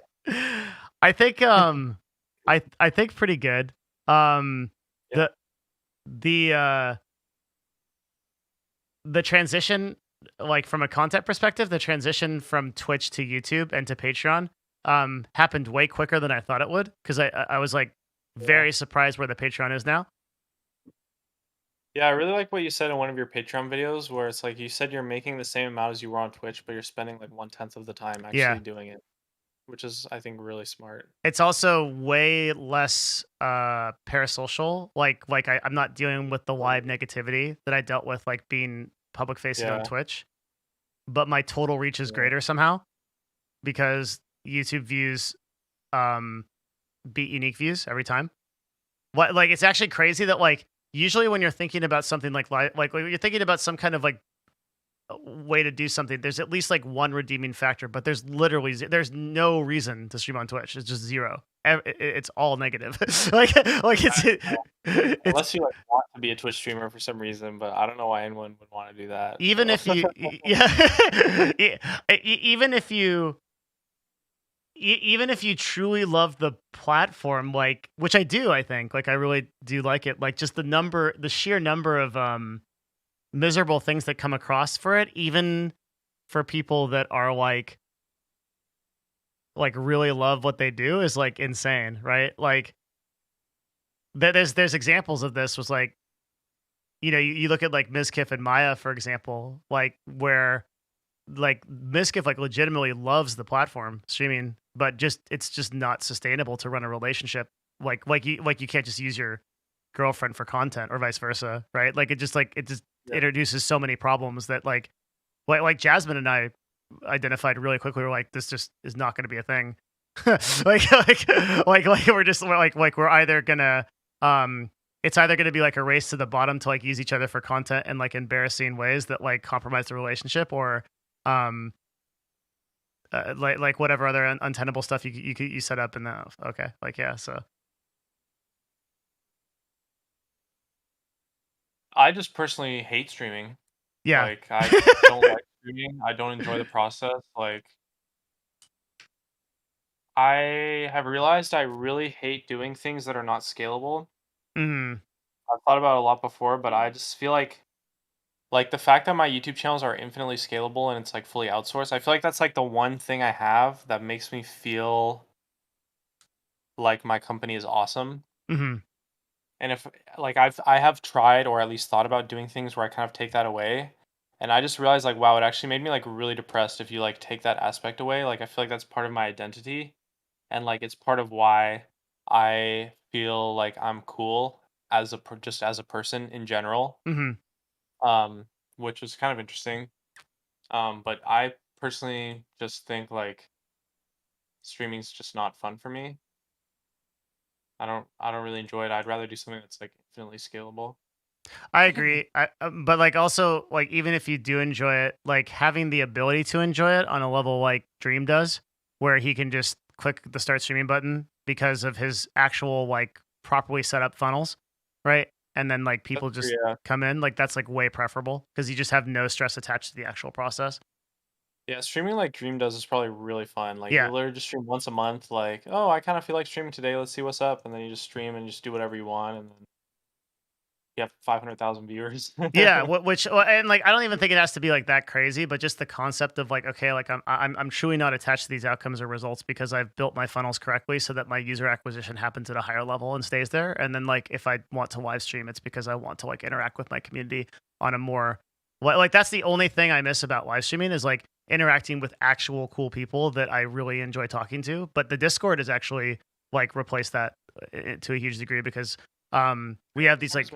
I think I think pretty good. Yeah. The the transition, like from a content perspective, the transition from Twitch to YouTube and to Patreon happened way quicker than I thought it would because I was like very surprised where the Patreon is now. Yeah, I really like what you said in one of your Patreon videos where it's like you said you're making the same amount as you were on Twitch, but you're spending like 1/10 of the time Yeah. actually doing it, which is I think really smart. It's also way less parasocial. Like I'm not dealing with the live negativity that I dealt with like being public facing on Yeah. Twitch. But my total reach is Yeah. greater somehow because YouTube views beat unique views every time. What like it's actually crazy that like usually when you're thinking about something like when you're thinking about some kind of like way to do something, there's at least like one redeeming factor, but there's literally there's no reason to stream on Twitch. It's just zero. It's all negative. like it's Unless you like want to be a Twitch streamer for some reason, but I don't know why anyone would want to do that. even so. if you yeah even if you even if you truly love the platform, like, which I do, I think, like, I really do like it. Like, just the sheer number of miserable things that come across for it, even for people that are like really love what they do, is like insane, right? Like, there's examples of this. Was like, you look at like Mizkif and Maya, for example, like where like Mizkif like legitimately loves the platform streaming, but it's just not sustainable to run a relationship like you can't just use your girlfriend for content or vice versa, right? Like it just introduces so many problems that like Jasmine and I identified really quickly. We're like, this just is not going to be a thing. We're either gonna it's either going to be like a race to the bottom to like use each other for content in like embarrassing ways that like compromise the relationship, or like whatever other untenable stuff you set up in that. Okay, like yeah, so I just personally hate streaming. yeah. Like I don't like streaming. I don't enjoy the process. Like I have realized I really hate doing things that are not scalable. Mm. I've thought about it a lot before, but I just feel like the fact that my YouTube channels are infinitely scalable and it's like fully outsourced, I feel like that's like the one thing I have that makes me feel like my company is awesome. Mm-hmm. And if like I have tried or at least thought about doing things where I kind of take that away, and I just realized like wow, it actually made me like really depressed if you like take that aspect away. Like I feel like that's part of my identity and like it's part of why I feel like I'm cool as just as a person in general. Mm-hmm. Um which was kind of interesting. But I personally just think like streaming's just not fun for me. I don't really enjoy it. I'd rather do something that's like infinitely scalable. I agree. But like also like even if you do enjoy it, like having the ability to enjoy it on a level like Dream does, where he can just click the start streaming button because of his actual like properly set up funnels, right? And then like people That's true, just yeah. come in, like that's like way preferable because you just have no stress attached to the actual process. Yeah, streaming like Dream does is probably really fun. Like you Yeah. literally just stream once a month, like, oh, I kind of feel like streaming today, let's see what's up, and then you just stream and just do whatever you want, and then you have 500,000 viewers. Yeah, which and like I don't even think it has to be like that crazy, but just the concept of like okay, like I'm truly not attached to these outcomes or results because I've built my funnels correctly so that my user acquisition happens at a higher level and stays there. And then like if I want to live stream, it's because I want to like interact with my community on a more like that's the only thing I miss about live streaming is like interacting with actual cool people that I really enjoy talking to. But the Discord has actually like replaced that to a huge degree because we have these like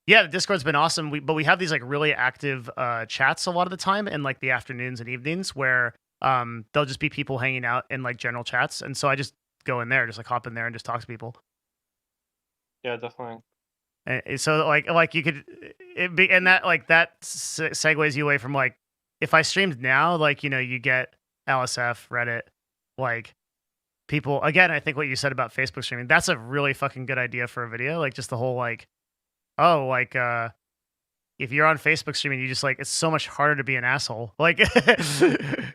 yeah, the Discord's been awesome. But we have these like really active chats a lot of the time in like the afternoons and evenings where there'll just be people hanging out in like general chats, and so I just go in there, just like hop in there and just talk to people. Yeah, definitely. And so like you could it be and that like that segues you away from like if I streamed now, like you know you get LSF, Reddit, like people again. I think what you said about Facebook streaming, that's a really fucking good idea for a video. Like just the whole like oh like if you're on Facebook streaming, you just like it's so much harder to be an asshole. Like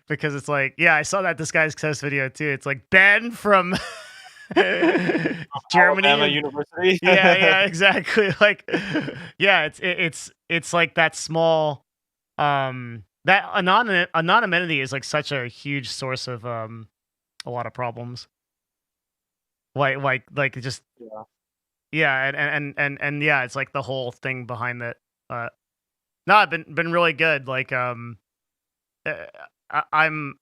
because it's like, yeah, I saw that Disguised Success video too. It's like Ben from Germany. Alabama University. Yeah, exactly. Like yeah, it's like that small that anonymity is like such a huge source of a lot of problems. Like just Yeah. yeah, and yeah, it's like the whole thing behind that. No, I've been really good. Like uh, I'm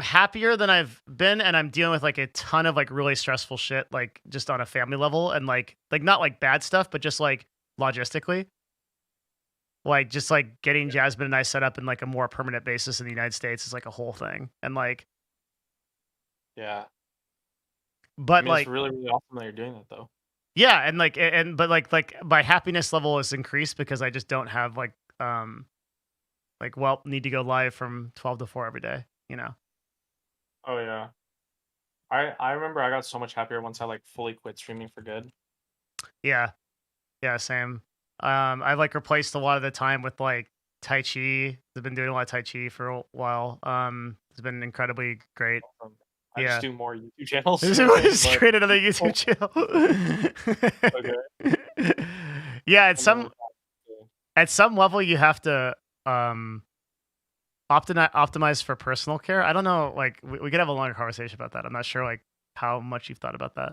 happier than I've been, and I'm dealing with like a ton of like really stressful shit, like just on a family level, and like not like bad stuff, but just like logistically, like just like getting Jasmine and I set up in like a more permanent basis in the United States is like a whole thing, and like, Yeah. I but mean, it's like. really, really awesome that you're doing that though. Yeah, and like but like my happiness level is increased because I just don't have like well need to go live from 12 to 4 every day, you know. Oh yeah. I remember I got so much happier once I like fully quit streaming for good. Yeah. Yeah, same. I've like replaced a lot of the time with like Tai Chi. I've been doing a lot of Tai Chi for a while. It's been incredibly great. I Yeah. just do more YouTube channels. Just but- create another YouTube channel. Okay. Yeah, And then- at some level you have to optimize for personal care. I don't know, like we could have a longer conversation about that. I'm not sure like how much you've thought about that.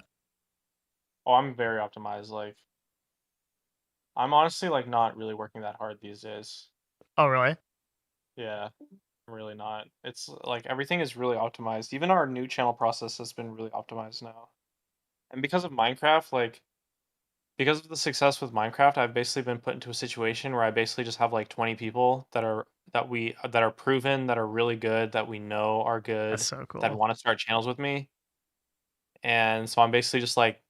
Oh, I'm very optimized. Like, I'm honestly like not really working that hard these days. Oh, really? Yeah, I'm really not. It's like everything is really optimized. Even our new channel process has been really optimized now. And because of Minecraft, like because of the success with Minecraft, I've basically been put into a situation where I basically just have like 20 people that are proven, that are really good, that we know are good, That's so cool. that want to start channels with me. And so I'm basically just like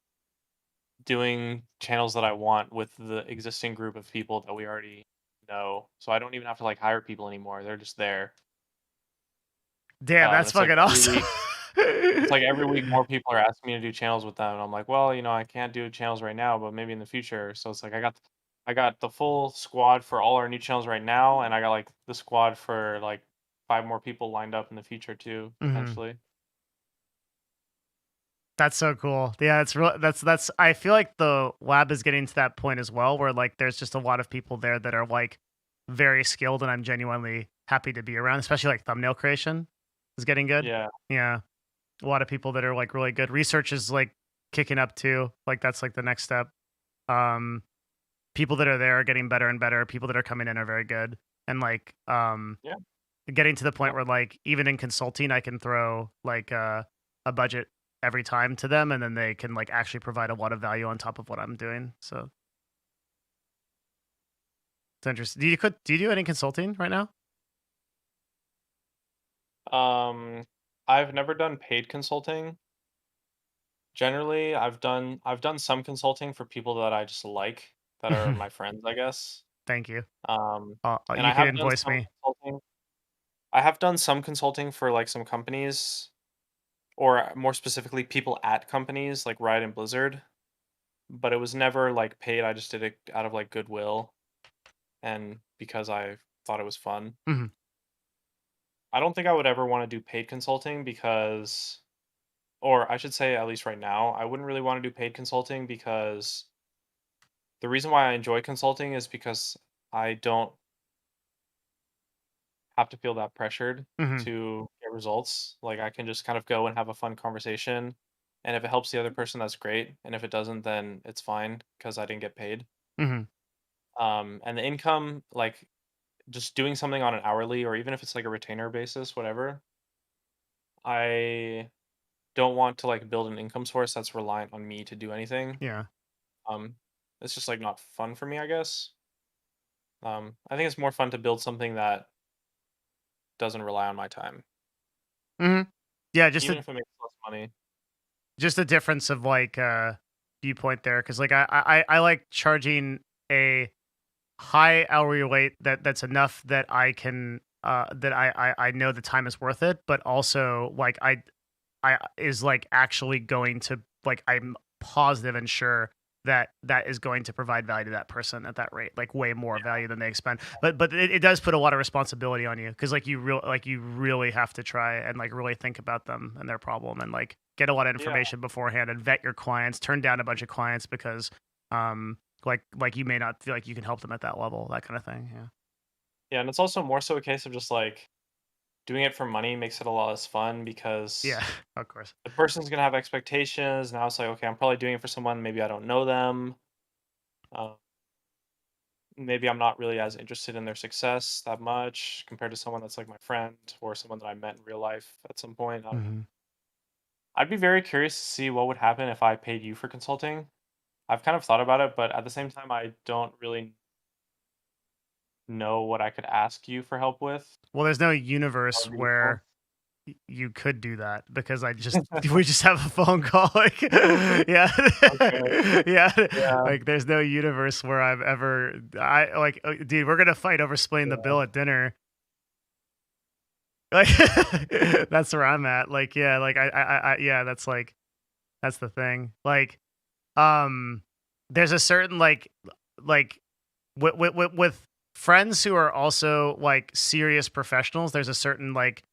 doing channels that I want with the existing group of people that we already know. So I don't even have to like hire people anymore. They're just there. Damn, that's It's like fucking awesome. it's like every week more people are asking me to do channels with them, and I'm like, well, I can't do channels right now, but maybe in the future. So it's like I got the full squad for all our new channels right now, and I got like the squad for like 5 more people lined up in the future too, Mhm. potentially. That's so cool. Yeah, it's real. That's. I feel like the lab is getting to that point as well, where like there's just a lot of people there that are like very skilled, and I'm genuinely happy to be around. Especially like thumbnail creation is getting good. Yeah. Yeah, a lot of people that are like really good. Research is like kicking up too. Like that's like the next step. Um, People that are there are getting better and better. People that are coming in are very good, and like Yeah. getting to the point Yeah. where like even in consulting, I can throw like a budget every time to them, and then they can like actually provide a lot of value on top of what I'm doing. So it's interesting. Do you do any consulting right now? I've never done paid consulting. Generally, I've done some consulting for people that I just like, that are my friends, I guess. Thank you. And You I can have done invoice some me. consulting. I have done some consulting for like some companies, or more specifically, people at companies like Riot and Blizzard. But it was never like paid. I just did it out of like goodwill and because I thought it was fun. Mhm. I don't think I would ever want to do paid consulting because, or I should say, at least right now, I wouldn't really want to do paid consulting because the reason why I enjoy consulting is because I don't have to feel that pressured Mhm. to get results. Like I can just kind of go and have a fun conversation. And if it helps the other person, that's great. And if it doesn't, then it's fine because I didn't get paid. Mhm. And the income, like just doing something on an hourly or even if it's like a retainer basis, whatever, I don't want to like build an income source that's reliant on me to do anything. Yeah. Um, it's just like not fun for me, I guess. I think it's more fun to build something that doesn't rely on my time, Mhm. Yeah. even if it makes less money. Just a difference of like viewpoint there, because like I like charging a high hourly rate that's enough that I can that I know the time is worth it, but also like I is like actually going to like I'm positive and sure that that is going to provide value to that person at that rate, like way more value than they expend. But it does put a lot of responsibility on you, because like you really have to try and like really think about them and their problem, and like get a lot of Yeah, information beforehand and vet your clients, turn down a bunch of clients because like you may not feel like you can help them at that level, that kind of thing. Yeah. yeah, and it's also more so a case of just like doing it for money makes it a lot less fun because Yeah. Of course. the person's gonna have expectations. Now it's like, okay, I'm probably doing it for someone maybe I don't know them. Uh, Maybe I'm not really as interested in their success that much compared to someone that's like my friend or someone that I met in real life at some point. I don't know. Hmm. I'd be very curious to see what would happen if I paid you for consulting. I've kind of thought about it, but at the same time, I don't really know what I could ask you for help with. Well, there's no That universe would be useful. where you could do that, because I just we just have a phone call. Like, yeah, Okay. yeah. Yeah. Like, there's no universe where I've ever I like, dude, we're gonna fight over splitting the Yeah. bill at dinner. Like, that's where I'm at. Like, yeah, like yeah, that's like that's the thing. Like, um, there's a certain like with friends who are also like serious professionals. There's a certain like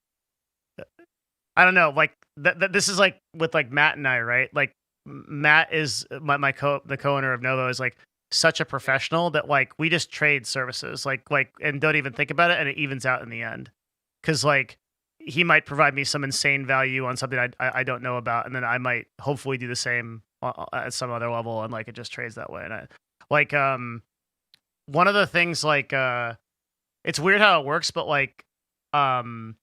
I don't know, like this is like with like Matt and I, right? Like Matt is the co-owner of Novo, is like such a professional that like we just trade services, like and don't even think about it, and it evens out in the end. Cause like he might provide me some insane value on something I don't know about, and then I might hopefully do the same at some other level, and like it just trades that way. And I like one of the things like it's weird how it works, but like um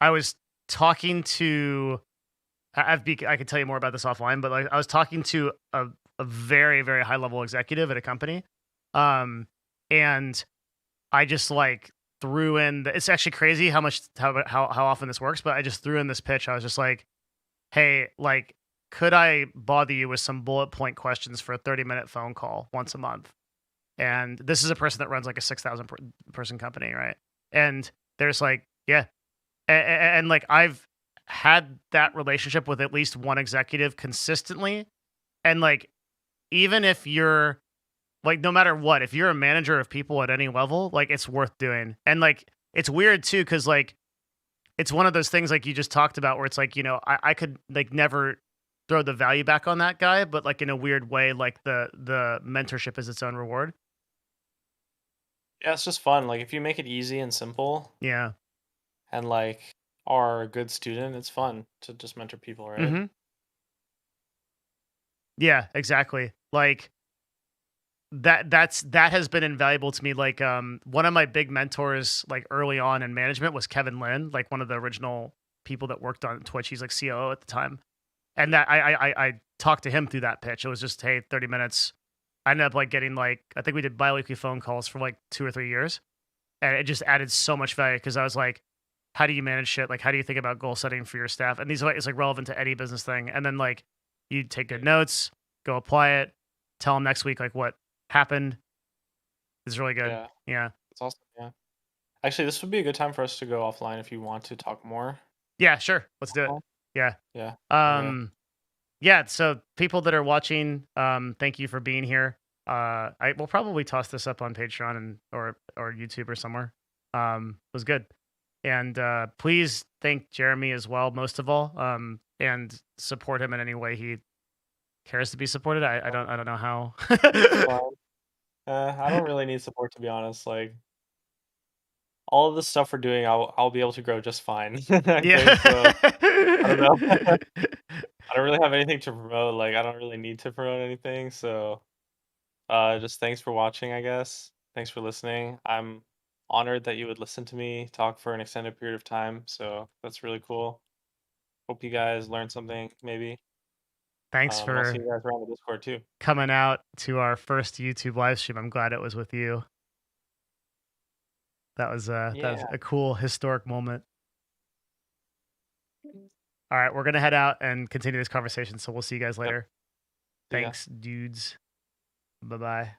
I was talking to I could tell you more about this offline, but like I was talking to a very, very high level executive at a company. And I just like threw in it's actually crazy how often this works, but I just threw in this pitch. I was just like, hey, like, could I bother you with some bullet point questions for a 30-minute phone call once a month? And this is a person that runs like a 6,000 person company, right? And there's like, yeah, and like I've had that relationship with at least one executive consistently, and like even if you're like no matter what, if you're a manager of people at any level, like it's worth doing. And like it's weird too, because like it's one of those things like you just talked about where it's like, I could like never throw the value back on that guy, but like in a weird way, like the mentorship is its own reward. Yeah, it's just fun. Like if you make it easy and simple Yeah. and like are a good student, it's fun to just mentor people, right? Mm-hmm. Yeah, exactly. Like that has been invaluable to me. Like one of my big mentors like early on in management was Kevin Lin, like one of the original people that worked on Twitch. He's like COO at the time. And that I talked to him through that pitch. It was just, hey, 30 minutes. I ended up like getting like, I think we did bi-weekly phone calls for like 2 or 3 years. And it just added so much value because I was like, how do you manage shit? Like, how do you think about goal setting for your staff? And these are it's like relevant to any business thing. And then like you take good notes, go apply it, tell them next week like what happened. It's really good. Yeah, Yeah. it's awesome. Yeah. Actually, this would be a good time for us to go offline if you want to talk more. Yeah, sure. Let's do it. Yeah. Yeah. Okay. Yeah, so people that are watching, thank you for being here. I will probably toss this up on Patreon and or YouTube or somewhere. It was good. And please thank Jeremy as well, most of all. And support him in any way he cares to be supported. I don't know how. It's fine. I don't really need support, to be honest. Like all of the stuff we're doing, I'll be able to grow just fine. I Yeah. think so. I don't know. I don't really have anything to promote. Like I don't really need to promote anything. So just thanks for watching, I guess. Thanks for listening. I'm honored that you would listen to me talk for an extended period of time. So that's really cool. Hope you guys learned something, maybe. Thanks And I'll see for you guys around the Discord too. coming out to our first YouTube live stream. I'm glad it was with you. That was Yeah. a cool historic moment. All right, we're gonna head out and continue this conversation. So we'll see you guys later. See ya. Thanks, dudes. Bye bye.